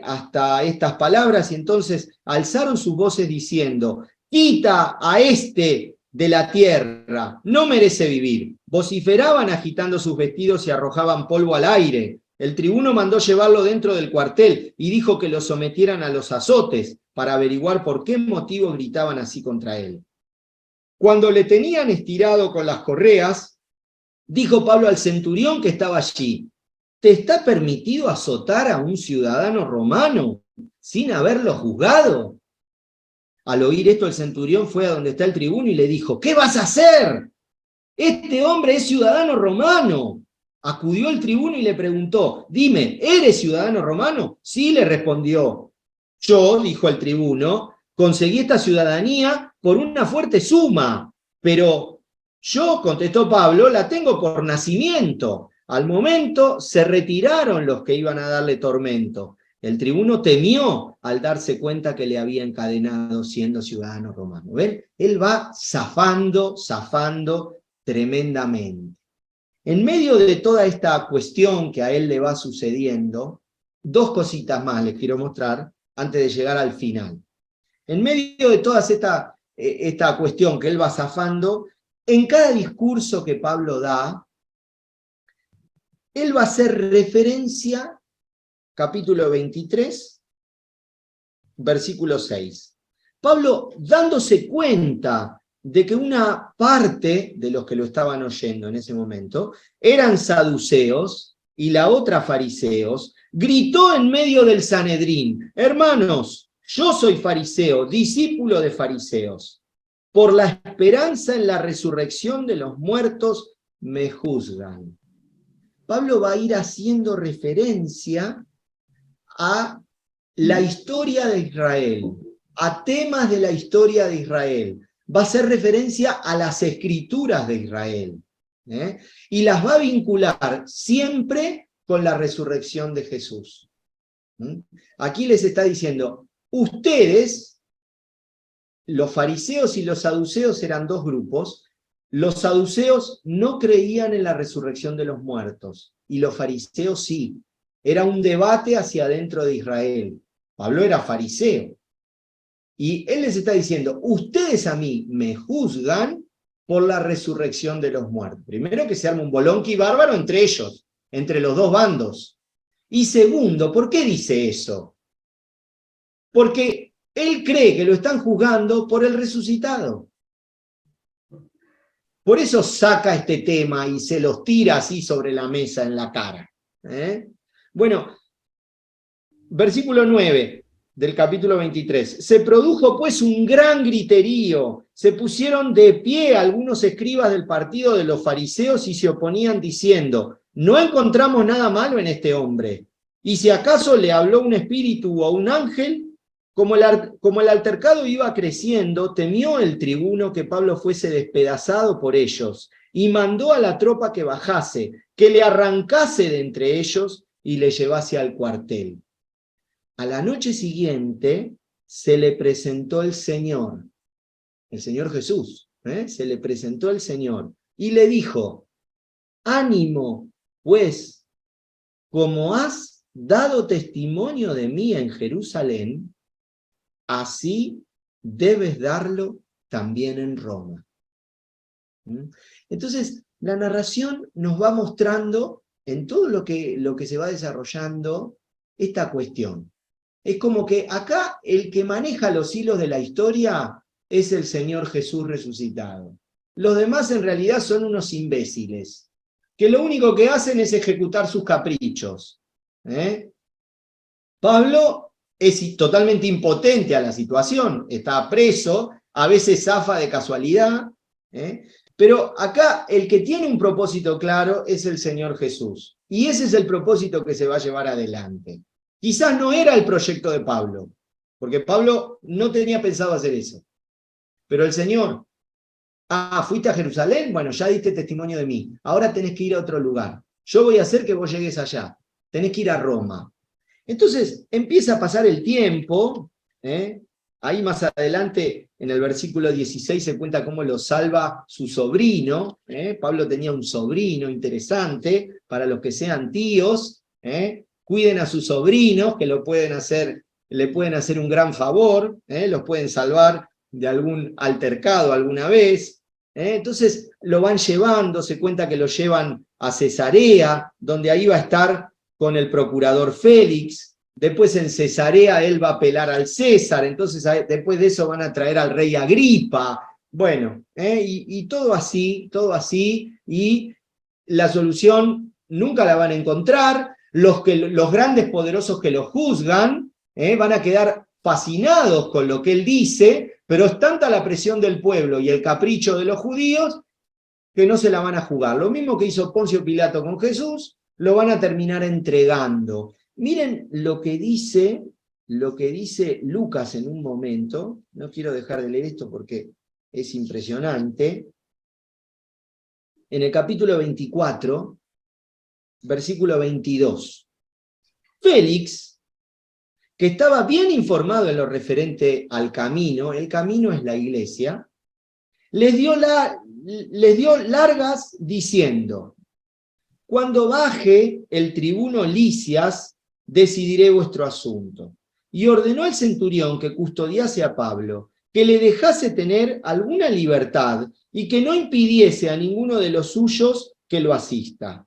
Speaker 3: hasta estas palabras y entonces alzaron sus voces diciendo, quita a este de la tierra, no merece vivir. Vociferaban agitando sus vestidos y arrojaban polvo al aire. El tribuno mandó llevarlo dentro del cuartel y dijo que lo sometieran a los azotes para averiguar por qué motivo gritaban así contra él. Cuando le tenían estirado con las correas, dijo Pablo al centurión que estaba allí, ¿te está permitido azotar a un ciudadano romano sin haberlo juzgado? Al oír esto, el centurión fue a donde está el tribuno y le dijo, ¿qué vas a hacer? Este hombre es ciudadano romano. Acudió el tribuno y le preguntó, dime, ¿eres ciudadano romano? Sí, le respondió. Yo, dijo el tribuno, conseguí esta ciudadanía por una fuerte suma, pero yo, contestó Pablo, la tengo por nacimiento. Al momento se retiraron los que iban a darle tormento. El tribuno temió al darse cuenta que le había encadenado siendo ciudadano romano. ¿Ven? Él va zafando tremendamente. En medio de toda esta cuestión que a él le va sucediendo, 2 cositas más les quiero mostrar antes de llegar al final. En medio de toda esta cuestión que él va zafando, en cada discurso que Pablo da, él va a hacer referencia, capítulo 23, versículo 6. Pablo, dándose cuenta de que una parte de los que lo estaban oyendo en ese momento eran saduceos y la otra fariseos, gritó en medio del Sanedrín, hermanos, yo soy fariseo, discípulo de fariseos. Por la esperanza en la resurrección de los muertos me juzgan. Pablo va a ir haciendo referencia a la historia de Israel, a temas de la historia de Israel. Va a hacer referencia a las escrituras de Israel. Y las va a vincular siempre con la resurrección de Jesús. Aquí les está diciendo, ustedes, los fariseos y los saduceos eran dos grupos. Los saduceos no creían en la resurrección de los muertos, y los fariseos sí. Era un debate hacia adentro de Israel. Pablo era fariseo. Y él les está diciendo, ustedes a mí me juzgan por la resurrección de los muertos. Primero, que se arma un bolonqui bárbaro entre ellos, entre los dos bandos. Y segundo, ¿por qué dice eso? Porque él cree que lo están juzgando por el resucitado. Por eso saca este tema y se los tira así sobre la mesa en la cara. Bueno, versículo 9 del capítulo 23. Se produjo pues un gran griterío. Se pusieron de pie algunos escribas del partido de los fariseos y se oponían diciendo, no encontramos nada malo en este hombre. Y si acaso le habló un espíritu o un ángel, como el altercado iba creciendo, temió el tribuno que Pablo fuese despedazado por ellos y mandó a la tropa que bajase, que le arrancase de entre ellos y le llevase al cuartel. A la noche siguiente se le presentó el Señor Jesús, se le presentó el Señor y le dijo, ánimo, pues, como has dado testimonio de mí en Jerusalén, así debes darlo también en Roma. Entonces, la narración nos va mostrando en todo lo que se va desarrollando esta cuestión. Es como que acá el que maneja los hilos de la historia es el Señor Jesús resucitado. Los demás en realidad son unos imbéciles, que lo único que hacen es ejecutar sus caprichos. Pablo es totalmente impotente a la situación, está preso, a veces zafa de casualidad, pero acá el que tiene un propósito claro es el Señor Jesús. Y ese es el propósito que se va a llevar adelante. Quizás no era el proyecto de Pablo, porque Pablo no tenía pensado hacer eso. Pero el Señor, ¿fuiste a Jerusalén? Bueno, ya diste testimonio de mí. Ahora tenés que ir a otro lugar. Yo voy a hacer que vos llegues allá. Tenés que ir a Roma. Entonces empieza a pasar el tiempo. Ahí más adelante, en el versículo 16, se cuenta cómo lo salva su sobrino. Pablo tenía un sobrino interesante, para los que sean tíos. Cuiden a sus sobrinos, que le pueden hacer un gran favor, los pueden salvar de algún altercado alguna vez. Entonces lo van llevando, se cuenta que lo llevan a Cesarea, donde ahí va a estar con el procurador Félix. Después en Cesarea él va a apelar al César, entonces después de eso van a traer al rey Agripa. Bueno, y todo así, y la solución nunca la van a encontrar. Los grandes poderosos que lo juzgan van a quedar fascinados con lo que él dice, pero es tanta la presión del pueblo y el capricho de los judíos que no se la van a jugar. Lo mismo que hizo Poncio Pilato con Jesús, lo van a terminar entregando. Miren lo que dice Lucas en un momento. No quiero dejar de leer esto porque es impresionante. En el capítulo 24, versículo 22. Félix, que estaba bien informado en lo referente al camino, el camino es la iglesia, les dio largas diciendo, cuando baje el tribuno Lisias, decidiré vuestro asunto. Y ordenó al centurión que custodiase a Pablo, que le dejase tener alguna libertad y que no impidiese a ninguno de los suyos que lo asista.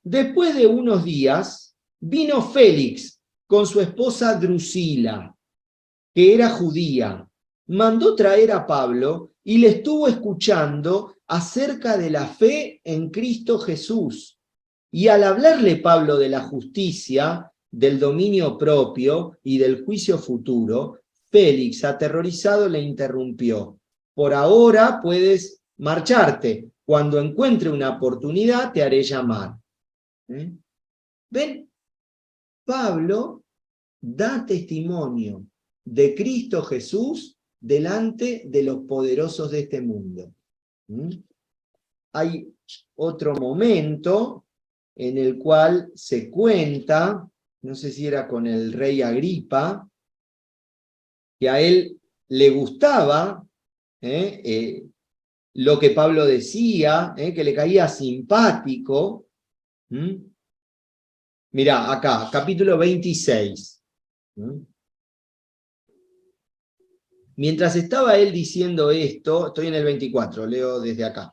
Speaker 3: Después de unos días, vino Félix con su esposa Drusila, que era judía. Mandó traer a Pablo y le estuvo escuchando acerca de la fe en Cristo Jesús. Y al hablarle Pablo de la justicia, del dominio propio y del juicio futuro, Félix, aterrorizado, le interrumpió. Por ahora puedes marcharte. Cuando encuentre una oportunidad, te haré llamar. ¿Ven? Pablo da testimonio de Cristo Jesús delante de los poderosos de este mundo. Hay otro momento en el cual se cuenta, no sé si era con el rey Agripa, que a él le gustaba lo que Pablo decía, que le caía simpático. Mirá, acá, capítulo 26. Mientras estaba él diciendo esto, estoy en el 24, leo desde acá.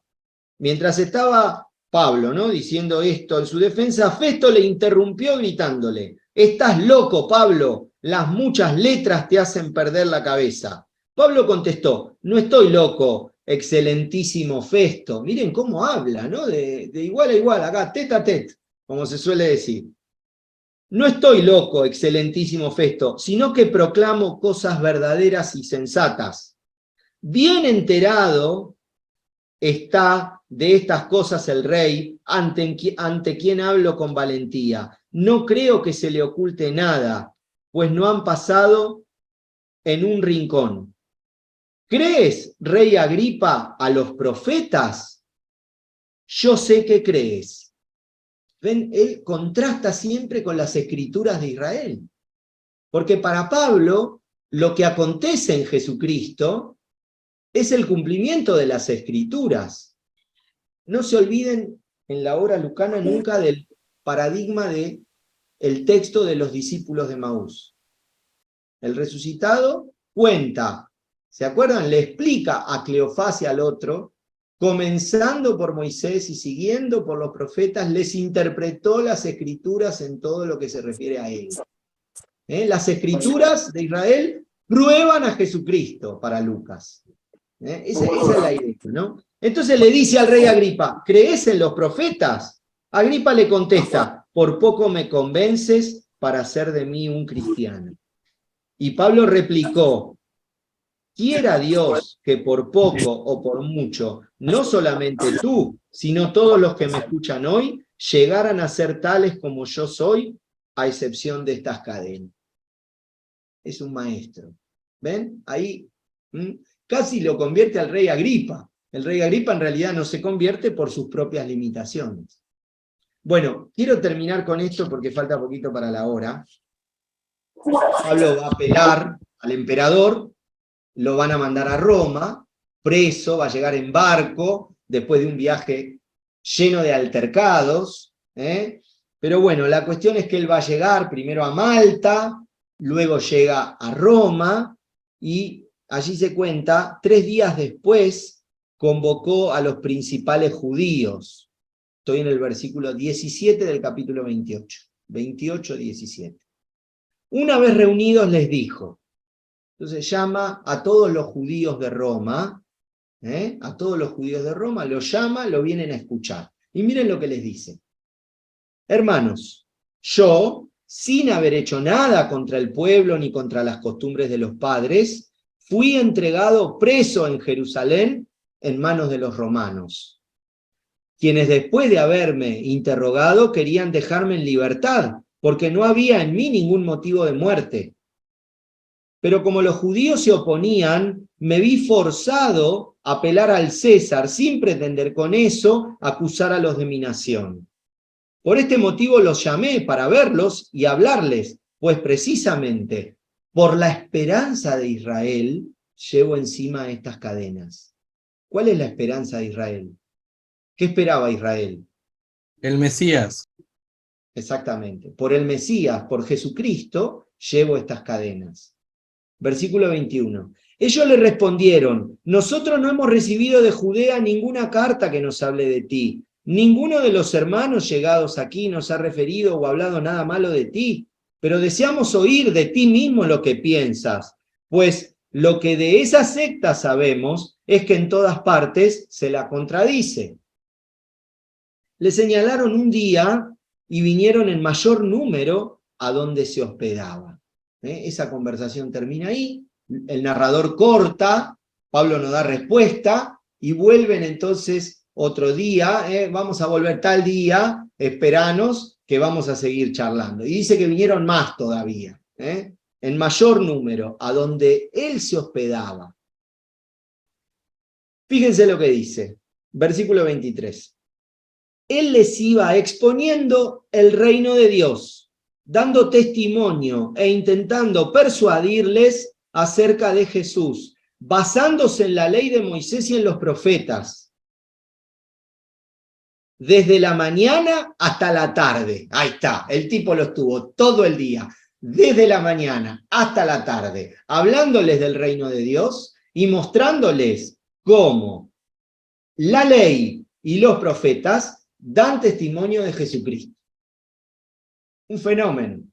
Speaker 3: Mientras estaba Pablo, ¿no?, diciendo esto en su defensa, Festo le interrumpió gritándole: «Estás loco, Pablo, las muchas letras te hacen perder la cabeza». Pablo contestó: «No estoy loco, excelentísimo Festo». Miren cómo habla, ¿no?, de igual a igual, acá, tete a tete, como se suele decir. «No estoy loco, excelentísimo Festo, sino que proclamo cosas verdaderas y sensatas. Bien enterado está de estas cosas el rey, ante quien hablo con valentía. No creo que se le oculte nada, pues no han pasado en un rincón. ¿Crees, rey Agripa, a los profetas? Yo sé que crees». ¿Ven? Él contrasta siempre con las escrituras de Israel. Porque para Pablo, lo que acontece en Jesucristo es el cumplimiento de las escrituras. No se olviden en la hora lucana nunca del paradigma del texto de los discípulos de Maús. El resucitado cuenta, ¿se acuerdan? Le explica a Cleofás y al otro, comenzando por Moisés y siguiendo por los profetas, les interpretó las escrituras en todo lo que se refiere a él. Las escrituras de Israel prueban a Jesucristo para Lucas. Esa es la idea, ¿no? Entonces le dice al rey Agripa: ¿crees en los profetas? Agripa le contesta: por poco me convences para hacer de mí un cristiano. Y Pablo replicó: quiera Dios que por poco o por mucho, no solamente tú, sino todos los que me escuchan hoy, llegaran a ser tales como yo soy, a excepción de estas cadenas. Es un maestro. ¿Ven? Ahí casi lo convierte al rey Agripa. El rey Agripa en realidad no se convierte por sus propias limitaciones. Bueno, quiero terminar con esto porque falta poquito para la hora. Pablo va a apelar al emperador, lo van a mandar a Roma, preso, va a llegar en barco, después de un viaje lleno de altercados. Pero bueno, la cuestión es que él va a llegar primero a Malta, luego llega a Roma, y allí se cuenta, 3 días después convocó a los principales judíos. Estoy en el versículo 17 del capítulo 28. 28-17. Una vez reunidos les dijo, entonces llama a todos los judíos de Roma, a todos los judíos de Roma, los llama, lo vienen a escuchar. Y miren lo que les dice. Hermanos, yo, sin haber hecho nada contra el pueblo ni contra las costumbres de los padres, fui entregado preso en Jerusalén en manos de los romanos, quienes después de haberme interrogado querían dejarme en libertad, porque no había en mí ningún motivo de muerte. Pero como los judíos se oponían, me vi forzado a apelar al César, sin pretender con eso acusar a los de mi nación. Por este motivo los llamé para verlos y hablarles, pues precisamente por la esperanza de Israel llevo encima estas cadenas. ¿Cuál es la esperanza de Israel? ¿Qué esperaba Israel?
Speaker 6: El Mesías.
Speaker 3: Exactamente. Por el Mesías, por Jesucristo, llevo estas cadenas. Versículo 21. Ellos le respondieron, nosotros no hemos recibido de Judea ninguna carta que nos hable de ti. Ninguno de los hermanos llegados aquí nos ha referido o hablado nada malo de ti, pero deseamos oír de ti mismo lo que piensas, pues lo que de esa secta sabemos es que en todas partes se la contradice. Le señalaron un día y vinieron en mayor número a donde se hospedaba. Esa conversación termina ahí, el narrador corta, Pablo no da respuesta, y vuelven entonces otro día, vamos a volver tal día, esperanos que vamos a seguir charlando. Y dice que vinieron más todavía, en mayor número, a donde él se hospedaba. Fíjense lo que dice, versículo 23. él les iba exponiendo el reino de Dios, dando testimonio e intentando persuadirles acerca de Jesús, basándose en la ley de Moisés y en los profetas, desde la mañana hasta la tarde. Ahí está, el tipo lo estuvo todo el día, desde la mañana hasta la tarde, hablándoles del reino de Dios y mostrándoles cómo la ley y los profetas dan testimonio de Jesucristo. Un fenómeno.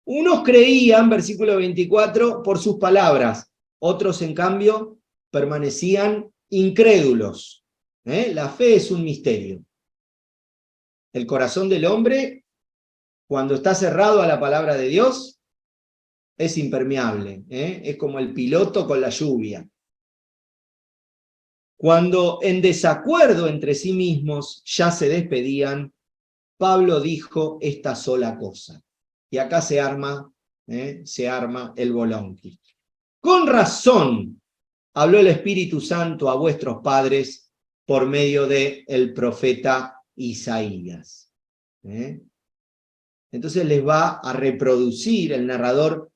Speaker 3: Unos creían, versículo 24, por sus palabras, otros en cambio permanecían incrédulos. La fe es un misterio. El corazón del hombre, cuando está cerrado a la palabra de Dios, es impermeable. Es como el piloto con la lluvia. Cuando en desacuerdo entre sí mismos ya se despedían, Pablo dijo esta sola cosa. Y acá se arma el bolonqui. Con razón habló el Espíritu Santo a vuestros padres por medio del profeta Isaías. Entonces les va a reproducir, el narrador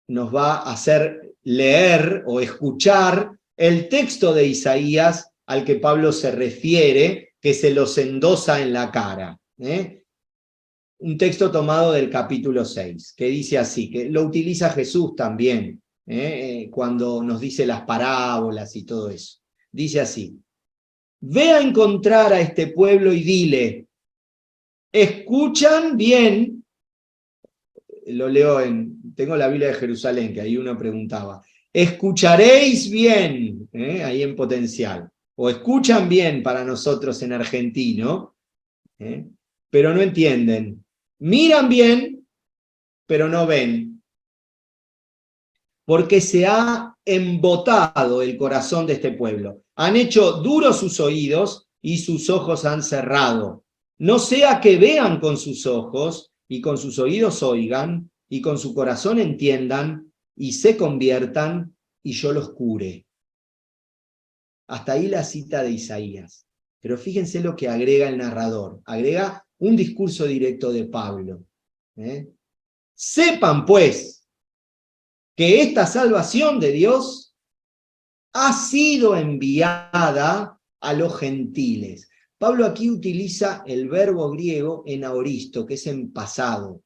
Speaker 3: nos va a hacer leer o escuchar el texto de Isaías al que Pablo se refiere, que se los endosa en la cara. Un texto tomado del capítulo 6, que dice así, que lo utiliza Jesús también, cuando nos dice las parábolas y todo eso. Dice así: ve a encontrar a este pueblo y dile, escuchan bien, lo leo tengo la Biblia de Jerusalén, que ahí uno preguntaba, escucharéis bien, ahí en potencial, o escuchan bien para nosotros en argentino, pero no entienden. Miran bien, pero no ven. Porque se ha embotado el corazón de este pueblo. Han hecho duros sus oídos y sus ojos han cerrado. No sea que vean con sus ojos y con sus oídos oigan y con su corazón entiendan y se conviertan y yo los cure. Hasta ahí la cita de Isaías. Pero fíjense lo que agrega el narrador. Agrega un discurso directo de Pablo. Sepan, pues, que esta salvación de Dios ha sido enviada a los gentiles. Pablo aquí utiliza el verbo griego en aoristo, que es en pasado.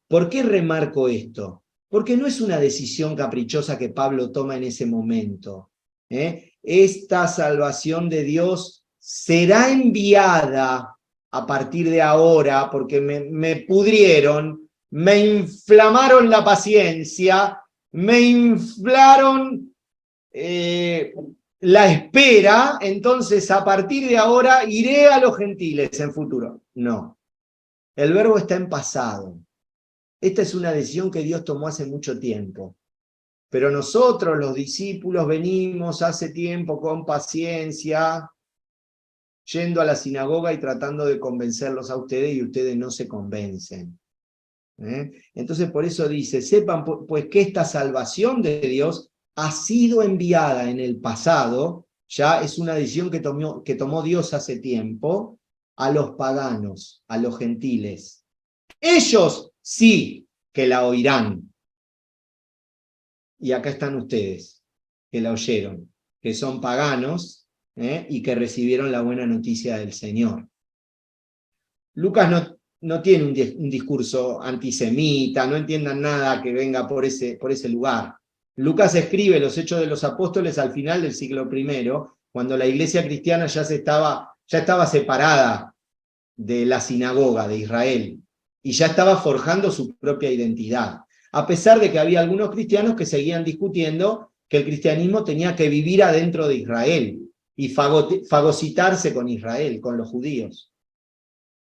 Speaker 3: ¿Por qué remarco esto? Porque no es una decisión caprichosa que Pablo toma en ese momento. Esta salvación de Dios será enviada a partir de ahora, porque me pudrieron, me inflamaron la paciencia, me inflaron la espera, entonces a partir de ahora iré a los gentiles en futuro. No, el verbo está en pasado. Esta es una decisión que Dios tomó hace mucho tiempo. Pero nosotros, los discípulos, venimos hace tiempo con paciencia, yendo a la sinagoga y tratando de convencerlos a ustedes, y ustedes no se convencen. Entonces por eso dice, sepan pues que esta salvación de Dios ha sido enviada en el pasado, ya es una decisión que tomó Dios hace tiempo, a los paganos, a los gentiles. Ellos sí que la oirán. Y acá están ustedes, que la oyeron, que son paganos, y que recibieron la buena noticia del Señor. Lucas no tiene un discurso antisemita, no entiendan nada que venga por ese lugar. Lucas escribe los Hechos de los Apóstoles al final del siglo I, cuando la iglesia cristiana ya estaba separada de la sinagoga de Israel, y ya estaba forjando su propia identidad, a pesar de que había algunos cristianos que seguían discutiendo que el cristianismo tenía que vivir adentro de Israel, y fagocitarse con Israel, con los judíos.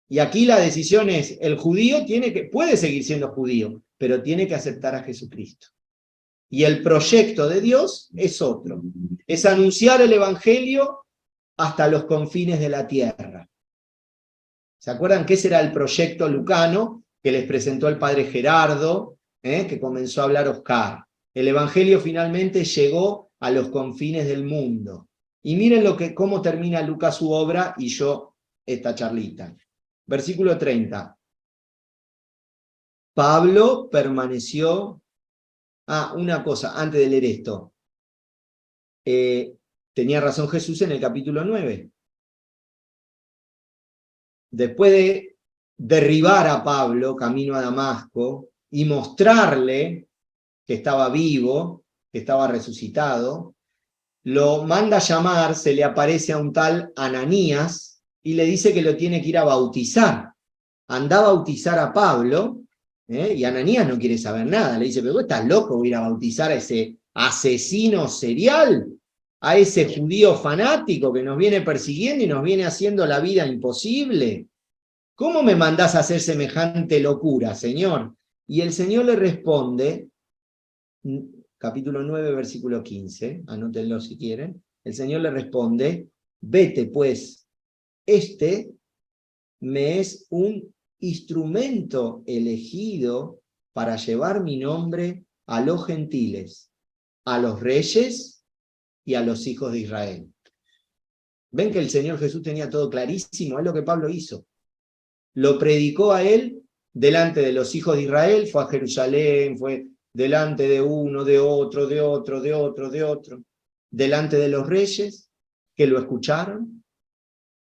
Speaker 3: Y aquí la decisión es, el judío puede seguir siendo judío, pero tiene que aceptar a Jesucristo. Y el proyecto de Dios es otro, es anunciar el evangelio hasta los confines de la tierra. ¿Se acuerdan que ese era el proyecto lucano que les presentó el padre Gerardo, que comenzó a hablar Oscar? El evangelio finalmente llegó a los confines del mundo. Y miren cómo termina Lucas su obra y yo esta charlita. Versículo 30. Pablo permaneció... una cosa, antes de leer esto. Tenía razón Jesús en el capítulo 9. Después de derribar a Pablo camino a Damasco y mostrarle que estaba vivo, que estaba resucitado, lo manda a llamar, se le aparece a un tal Ananías y le dice que lo tiene que ir a bautizar. Anda a bautizar a Pablo, y Ananías no quiere saber nada. Le dice, pero vos estás loco, voy a ir a bautizar a ese asesino serial, a ese judío fanático que nos viene persiguiendo y nos viene haciendo la vida imposible. ¿Cómo me mandás a hacer semejante locura, Señor? Y el Señor le responde, capítulo 9, versículo 15, anótenlo si quieren. El Señor le responde, vete pues, este me es un instrumento elegido para llevar mi nombre a los gentiles, a los reyes y a los hijos de Israel. Ven que el Señor Jesús tenía todo clarísimo, es lo que Pablo hizo. Lo predicó a él delante de los hijos de Israel, fue a Jerusalén, fue delante de uno, de otro, de otro, de otro, de otro, delante de los reyes que lo escucharon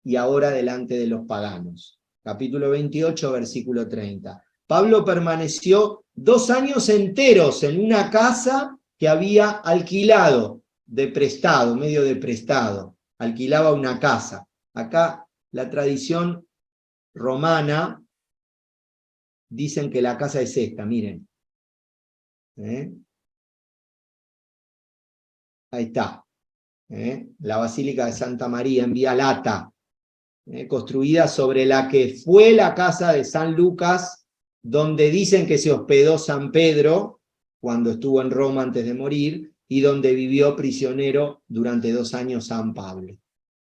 Speaker 3: y ahora delante de los paganos. Capítulo 28, versículo 30. Pablo permaneció 2 años enteros en una casa que había alquilado, de prestado, medio de prestado. Alquilaba una casa. Acá la tradición romana dicen que la casa es esta, miren. Ahí está. La Basílica de Santa María en Vía Lata. Construida sobre la que fue la casa de San Lucas, donde dicen que se hospedó San Pedro cuando estuvo en Roma antes de morir, y donde vivió prisionero durante 2 años San Pablo.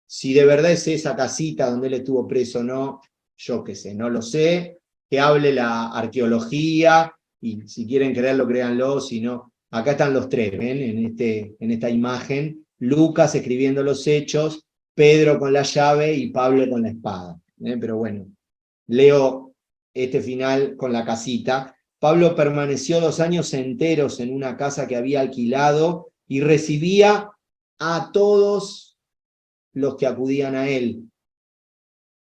Speaker 3: Si de verdad es esa casita donde él estuvo preso o no, yo qué sé, no lo sé, que hable la arqueología, y si quieren creerlo, créanlo, si no, acá están los tres, ¿ven? En esta imagen, Lucas escribiendo los hechos, Pedro con la llave y Pablo con la espada. Pero bueno, leo este final con la casita. Pablo permaneció 2 años enteros en una casa que había alquilado y recibía a todos los que acudían a él.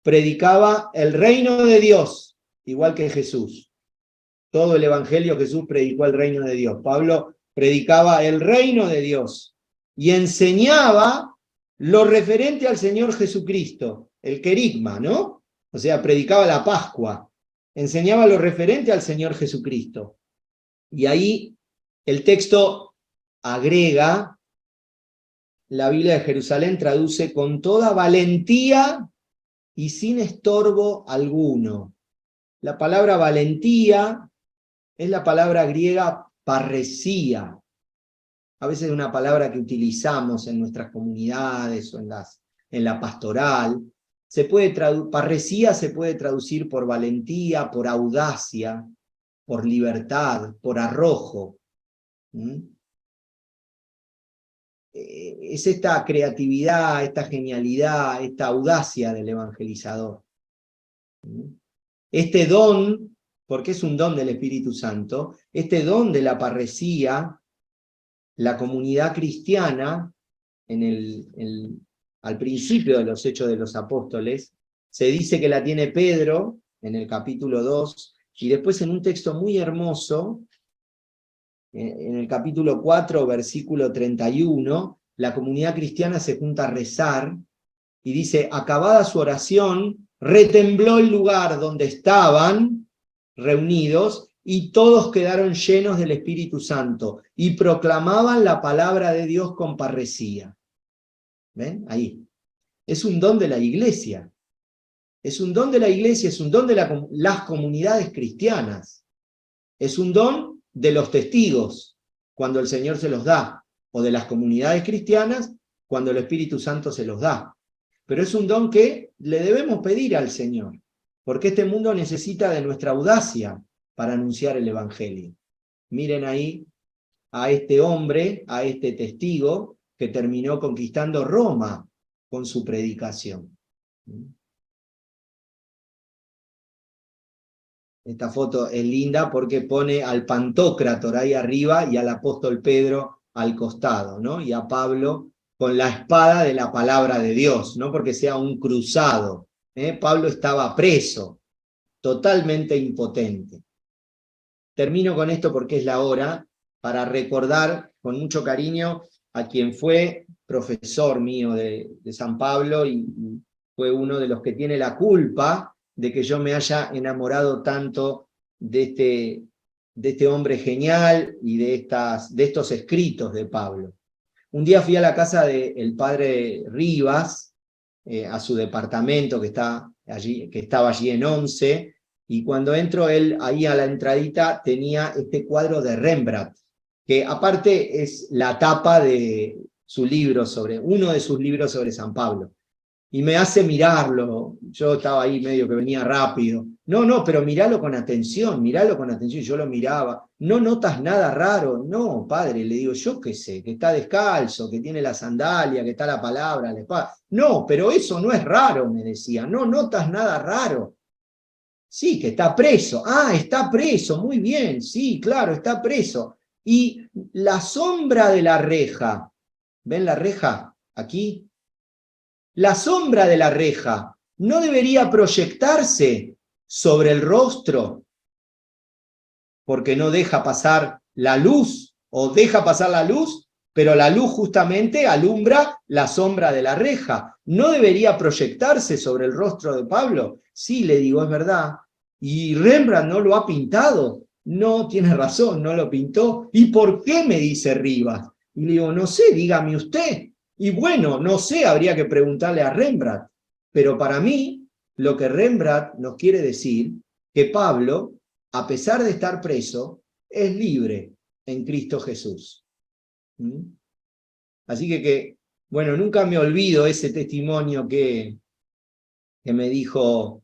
Speaker 3: Predicaba el reino de Dios, igual que Jesús. Todo el evangelio Jesús predicó el reino de Dios. Pablo predicaba el reino de Dios y enseñaba lo referente al Señor Jesucristo, el querigma, ¿no? O sea, predicaba la Pascua, enseñaba lo referente al Señor Jesucristo. Y ahí el texto agrega, la Biblia de Jerusalén traduce con toda valentía y sin estorbo alguno. La palabra valentía es la palabra griega parresía. A veces es una palabra que utilizamos en nuestras comunidades o en la pastoral. Parresía se puede traducir por valentía, por audacia, por libertad, por arrojo. Es esta creatividad, esta genialidad, esta audacia del evangelizador. Este don, porque es un don del Espíritu Santo, este don de la parresía, la comunidad cristiana, al principio de los Hechos de los Apóstoles, se dice que la tiene Pedro, en el capítulo 2, y después en un texto muy hermoso, en el capítulo 4, versículo 31, la comunidad cristiana se junta a rezar, y dice, acabada su oración, retembló el lugar donde estaban reunidos, y todos quedaron llenos del Espíritu Santo, y proclamaban la palabra de Dios con parresía. ¿Ven? Ahí. Es un don de la iglesia. Es un don de la iglesia, es un don de las comunidades cristianas. Es un don de los testigos, cuando el Señor se los da, o de las comunidades cristianas, cuando el Espíritu Santo se los da. Pero es un don que le debemos pedir al Señor, porque este mundo necesita de nuestra audacia para anunciar el Evangelio. Miren ahí a este hombre, a este testigo, que terminó conquistando Roma con su predicación. Esta foto es linda porque pone al Pantocrátor ahí arriba y al apóstol Pedro al costado, ¿no? Y a Pablo con la espada de la palabra de Dios, no porque sea un cruzado. Pablo estaba preso, totalmente impotente. Termino con esto porque es la hora, para recordar con mucho cariño a quien fue profesor mío de San Pablo y fue uno de los que tiene la culpa de que yo me haya enamorado tanto de este hombre genial y de estos escritos de Pablo. Un día fui a la casa del padre Rivas, a su departamento que estaba allí en Once, y cuando entro, él ahí a la entradita tenía este cuadro de Rembrandt, que aparte es la tapa de su libro uno de sus libros sobre San Pablo. Y me hace mirarlo, yo estaba ahí medio que venía rápido. No, pero míralo con atención, yo lo miraba. ¿No notas nada raro? No, padre, le digo, yo qué sé, que está descalzo, que tiene la sandalia, que está la palabra, la espada. No, pero eso no es raro, me decía, no notas nada raro. Sí, que está preso. Ah, está preso, muy bien, sí, claro, está preso. Y la sombra de la reja, ¿ven la reja aquí? La sombra de la reja no debería proyectarse sobre el rostro porque no deja pasar la luz, o deja pasar la luz, pero la luz justamente alumbra la sombra de la reja. ¿No debería proyectarse sobre el rostro de Pablo? Sí, le digo, es verdad. ¿Y Rembrandt no lo ha pintado? No, tiene razón, no lo pintó. ¿Y por qué? Me dice Rivas. Y le digo, no sé, dígame usted. Y bueno, no sé, habría que preguntarle a Rembrandt. Pero para mí, lo que Rembrandt nos quiere decir, que Pablo, a pesar de estar preso, es libre en Cristo Jesús. Así que bueno, nunca me olvido ese testimonio que me dijo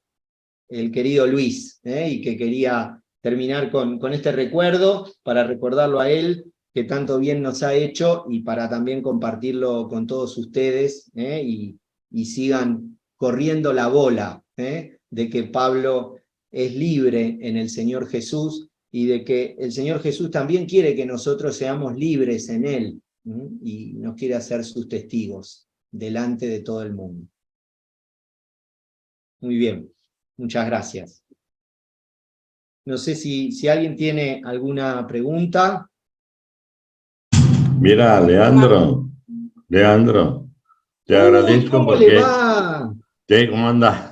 Speaker 3: el querido Luis, y que quería terminar con este recuerdo, para recordarlo a él, que tanto bien nos ha hecho, y para también compartirlo con todos ustedes, y sigan corriendo la bola, de que Pablo es libre en el Señor Jesús, y de que el Señor Jesús también quiere que nosotros seamos libres en Él, y nos quiere hacer sus testigos delante de todo el mundo. Muy bien, muchas gracias. No sé si alguien tiene alguna pregunta.
Speaker 7: Mira, Leandro, te agradezco
Speaker 3: ¿Cómo
Speaker 7: porque...
Speaker 3: le va?
Speaker 7: ¿Cómo andas?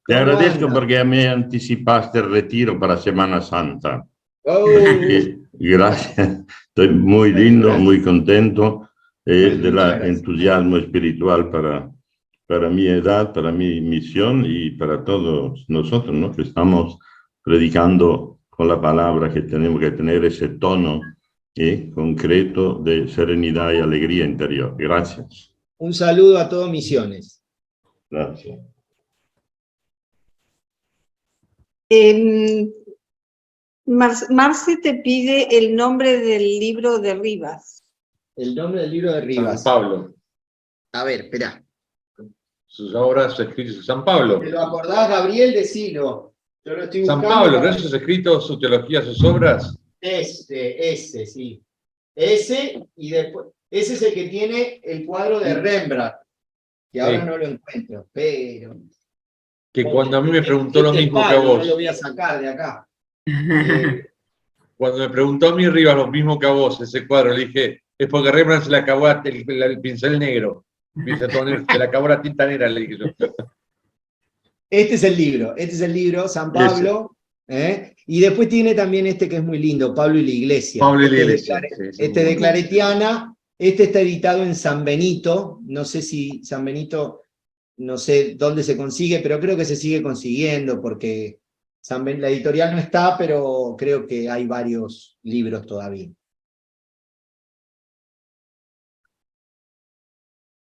Speaker 7: Te agradezco porque me anticipaste el retiro para Semana Santa. Gracias, estoy muy lindo, muy contento del entusiasmo espiritual para mi edad, para mi misión y para todos nosotros, ¿no? Que estamos predicando con la palabra, que tenemos que tener ese tono concreto de serenidad y alegría interior. Gracias.
Speaker 3: Un saludo a todos Misiones.
Speaker 7: Gracias.
Speaker 5: Marce te pide el nombre del libro de Rivas.
Speaker 3: El nombre del libro de Rivas.
Speaker 2: San Pablo.
Speaker 3: A ver, espera.
Speaker 2: Sus obras escritas de San Pablo.
Speaker 3: ¿Te lo acordás, Gabriel? Decilo. Yo lo estoy buscando.
Speaker 2: San Pablo, ¿no? Esos escritos, su teología, sus obras.
Speaker 3: Ese, sí. Ese, y después. Ese es el que tiene el cuadro de Rembrandt. Que ahora no lo encuentro, pero...
Speaker 2: Que cuando a mí me preguntó lo mismo que a vos.
Speaker 3: No lo voy a sacar de acá.
Speaker 2: Cuando me preguntó a mí Rivas lo mismo que a vos, ese cuadro, le dije, es porque Rembrandt se le acabó el pincel negro. Se le acabó la tinta negra, le dije yo.
Speaker 3: Este es el libro, San Pablo. Y después tiene también este que es muy lindo, Pablo y la Iglesia.
Speaker 2: Pablo y la Iglesia.
Speaker 3: Este de Claretiana. Este está editado en San Benito. No sé si San Benito, no sé dónde se consigue, pero creo que se sigue consiguiendo porque la editorial no está, pero creo que hay varios libros todavía.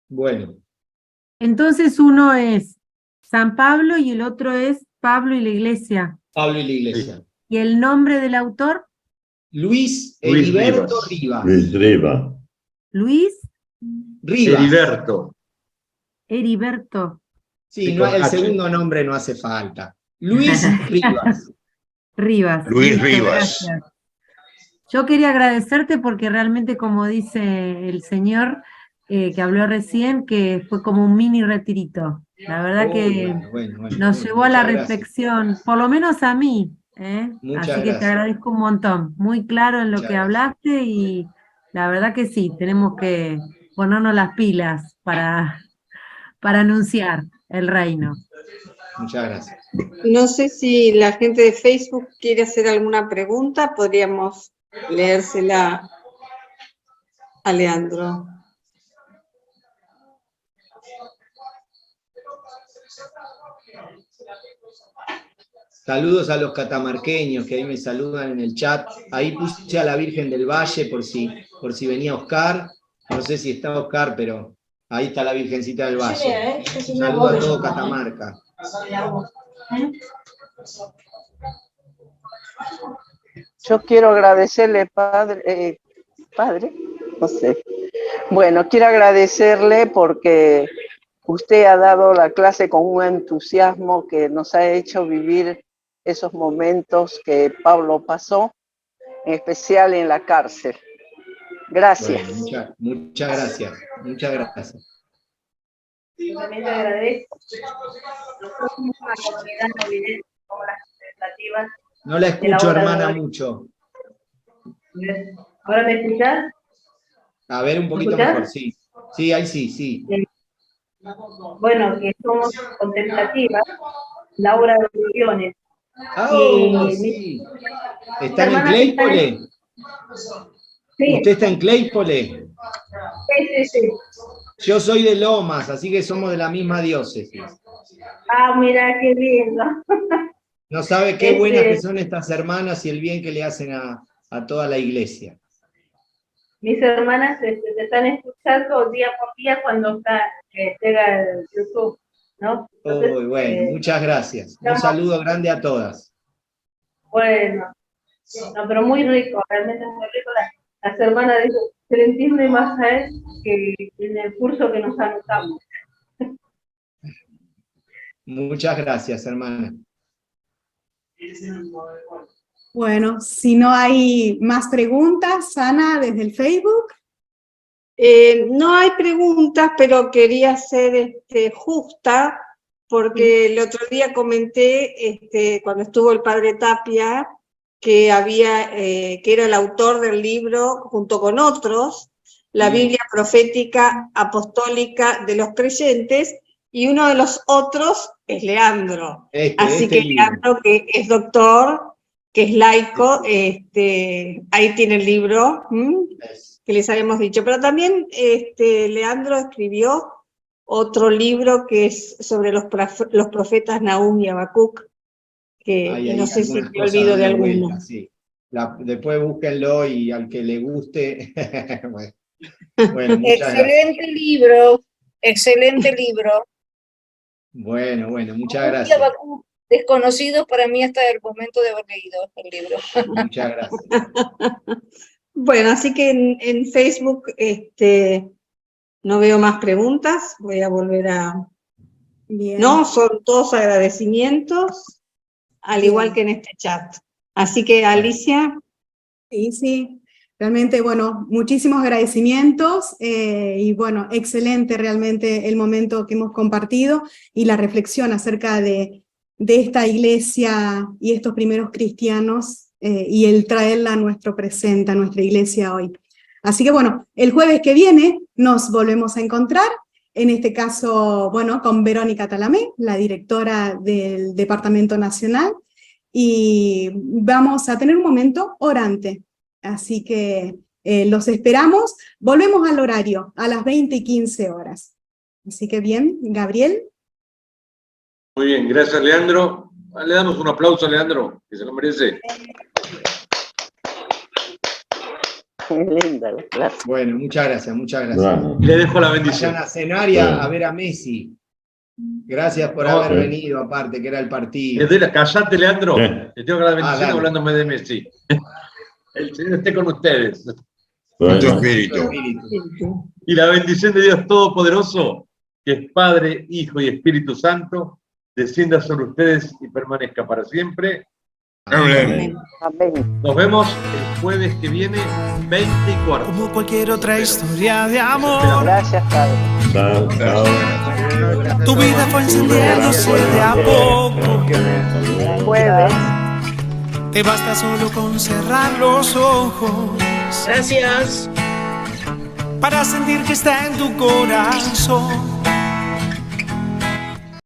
Speaker 3: Bueno.
Speaker 8: Entonces uno es San Pablo y el otro es Pablo y la Iglesia.
Speaker 3: Pablo y la Iglesia. Sí.
Speaker 8: ¿Y el nombre del autor?
Speaker 3: Luis Heriberto Rivas.
Speaker 7: Luis Rivas.
Speaker 8: Luis
Speaker 3: Rivas.
Speaker 2: Heriberto.
Speaker 8: Heriberto.
Speaker 3: Sí, no, el segundo nombre no hace falta. Luis Rivas.
Speaker 8: Rivas.
Speaker 9: Luis
Speaker 8: Listo,
Speaker 9: Rivas.
Speaker 8: gracias. Yo quería agradecerte porque realmente, como dice el señor que habló recién, que fue como un mini retirito. La verdad que
Speaker 3: Bueno,
Speaker 8: nos llevó a la
Speaker 3: muchas gracias.
Speaker 8: reflexión, por lo menos a mí, ¿eh?
Speaker 3: Muchas
Speaker 8: Así que te
Speaker 3: gracias.
Speaker 8: agradezco un montón. Muy claro en lo
Speaker 3: Muchas
Speaker 8: que
Speaker 3: gracias.
Speaker 8: hablaste y la verdad que sí, tenemos que ponernos las pilas para anunciar el reino.
Speaker 3: Muchas gracias.
Speaker 5: No sé si la gente de Facebook quiere hacer alguna pregunta, podríamos leérsela a Leandro.
Speaker 3: Saludos a los catamarqueños que ahí me saludan en el chat. Ahí puse a la Virgen del Valle por si venía Oscar. No sé si está Oscar, pero ahí está la Virgencita del Valle. Saludo a todo Catamarca.
Speaker 4: Yo quiero agradecerle, padre, no sé. Bueno, quiero agradecerle porque usted ha dado la clase con un entusiasmo que nos ha hecho vivir esos momentos que Pablo pasó, en especial en la cárcel. Gracias.
Speaker 3: Bueno, muchas gracias. Muchas gracias.
Speaker 10: Yo también te agradezco. Nosotros somos una comunidad no vidente, como las expectativas.
Speaker 3: No la escucho, hermana, mucho.
Speaker 10: ¿Ahora me escuchás?
Speaker 3: A ver, un poquito mejor, sí. Sí, ahí sí, sí.
Speaker 10: Bueno, que somos contemplativas, Laura de Millones.
Speaker 3: Oh, sí. ¿Están en Claypole?
Speaker 10: Sí.
Speaker 3: ¿Usted está en Claypole?
Speaker 10: Sí, sí, sí.
Speaker 3: Yo soy de Lomas, así que somos de la misma diócesis.
Speaker 10: Ah, mira, qué lindo.
Speaker 3: No sabe qué buenas que son estas hermanas y el bien que le hacen a toda la iglesia.
Speaker 10: Mis hermanas te están escuchando día por día cuando llega el YouTube, ¿no? Entonces,
Speaker 3: Bueno, muchas gracias. Un saludo grande a todas.
Speaker 10: Bueno, no, pero muy rico, realmente muy rico. Las hermanas dicen, se le entiende más a él que en el curso que nos anotamos.
Speaker 3: Muchas gracias, hermana.
Speaker 11: Bueno, si no hay más preguntas, Ana, desde el Facebook.
Speaker 5: No hay preguntas, pero quería ser justa, porque el otro día comenté, cuando estuvo el padre Tapia, que era el autor del libro, junto con otros, la Biblia profética apostólica de los creyentes, y uno de los otros es Leandro. Así que Leandro, que es doctor, que es laico, ahí tiene el libro que les habíamos dicho. Pero también Leandro escribió otro libro que es sobre los profetas Nahum y Habacuc, que no sé si me olvido de alguno.
Speaker 3: Vuelta, sí. Después búsquenlo y al que le guste. Bueno,
Speaker 12: excelente libro, excelente libro.
Speaker 3: Bueno, muchas gracias.
Speaker 12: Desconocido para mí hasta el momento de haber leído el libro.
Speaker 3: Muchas gracias.
Speaker 5: Bueno, así que en Facebook no veo más preguntas, voy a volver a...
Speaker 11: Bien.
Speaker 5: No, son todos agradecimientos, al igual que en este chat. Así que, Alicia.
Speaker 11: Sí. Realmente, bueno, muchísimos agradecimientos y bueno, excelente realmente el momento que hemos compartido y la reflexión acerca de esta iglesia y estos primeros cristianos y el traerla a nuestro presente, a nuestra iglesia hoy. Así que bueno, el jueves que viene nos volvemos a encontrar, en este caso, bueno, con Verónica Talamé, la directora del Departamento Nacional, y vamos a tener un momento orante. Así que los esperamos. Volvemos al horario, a las 20:15 horas. Así que bien, Gabriel.
Speaker 2: Muy bien, gracias, Leandro. Le damos un aplauso a Leandro, que se lo merece.
Speaker 4: Linda, gracias.
Speaker 3: Bueno, muchas gracias.
Speaker 2: Y le dejo la bendición.
Speaker 3: Vayan a cenar y a ver a Messi. Gracias por haber venido, aparte, que era el partido.
Speaker 2: Callate, Leandro. Te tengo que dar la bendición
Speaker 3: dale.
Speaker 2: hablándome de Messi. El Señor esté con ustedes.
Speaker 9: Con tu espíritu.
Speaker 5: Espíritu.
Speaker 2: Y la bendición de Dios Todopoderoso, que es Padre, Hijo y Espíritu Santo, descienda sobre ustedes y permanezca para siempre.
Speaker 7: Amén.
Speaker 4: Amén.
Speaker 2: Nos vemos el jueves que viene, 20:15.
Speaker 1: Como cualquier otra historia de amor,
Speaker 4: Gracias, Padre.
Speaker 7: Chao, chao.
Speaker 1: tu vida fue encendiéndose de a poco.
Speaker 4: Jueves.
Speaker 1: Te basta solo con cerrar los ojos
Speaker 12: Gracias.
Speaker 1: para sentir que está en tu corazón.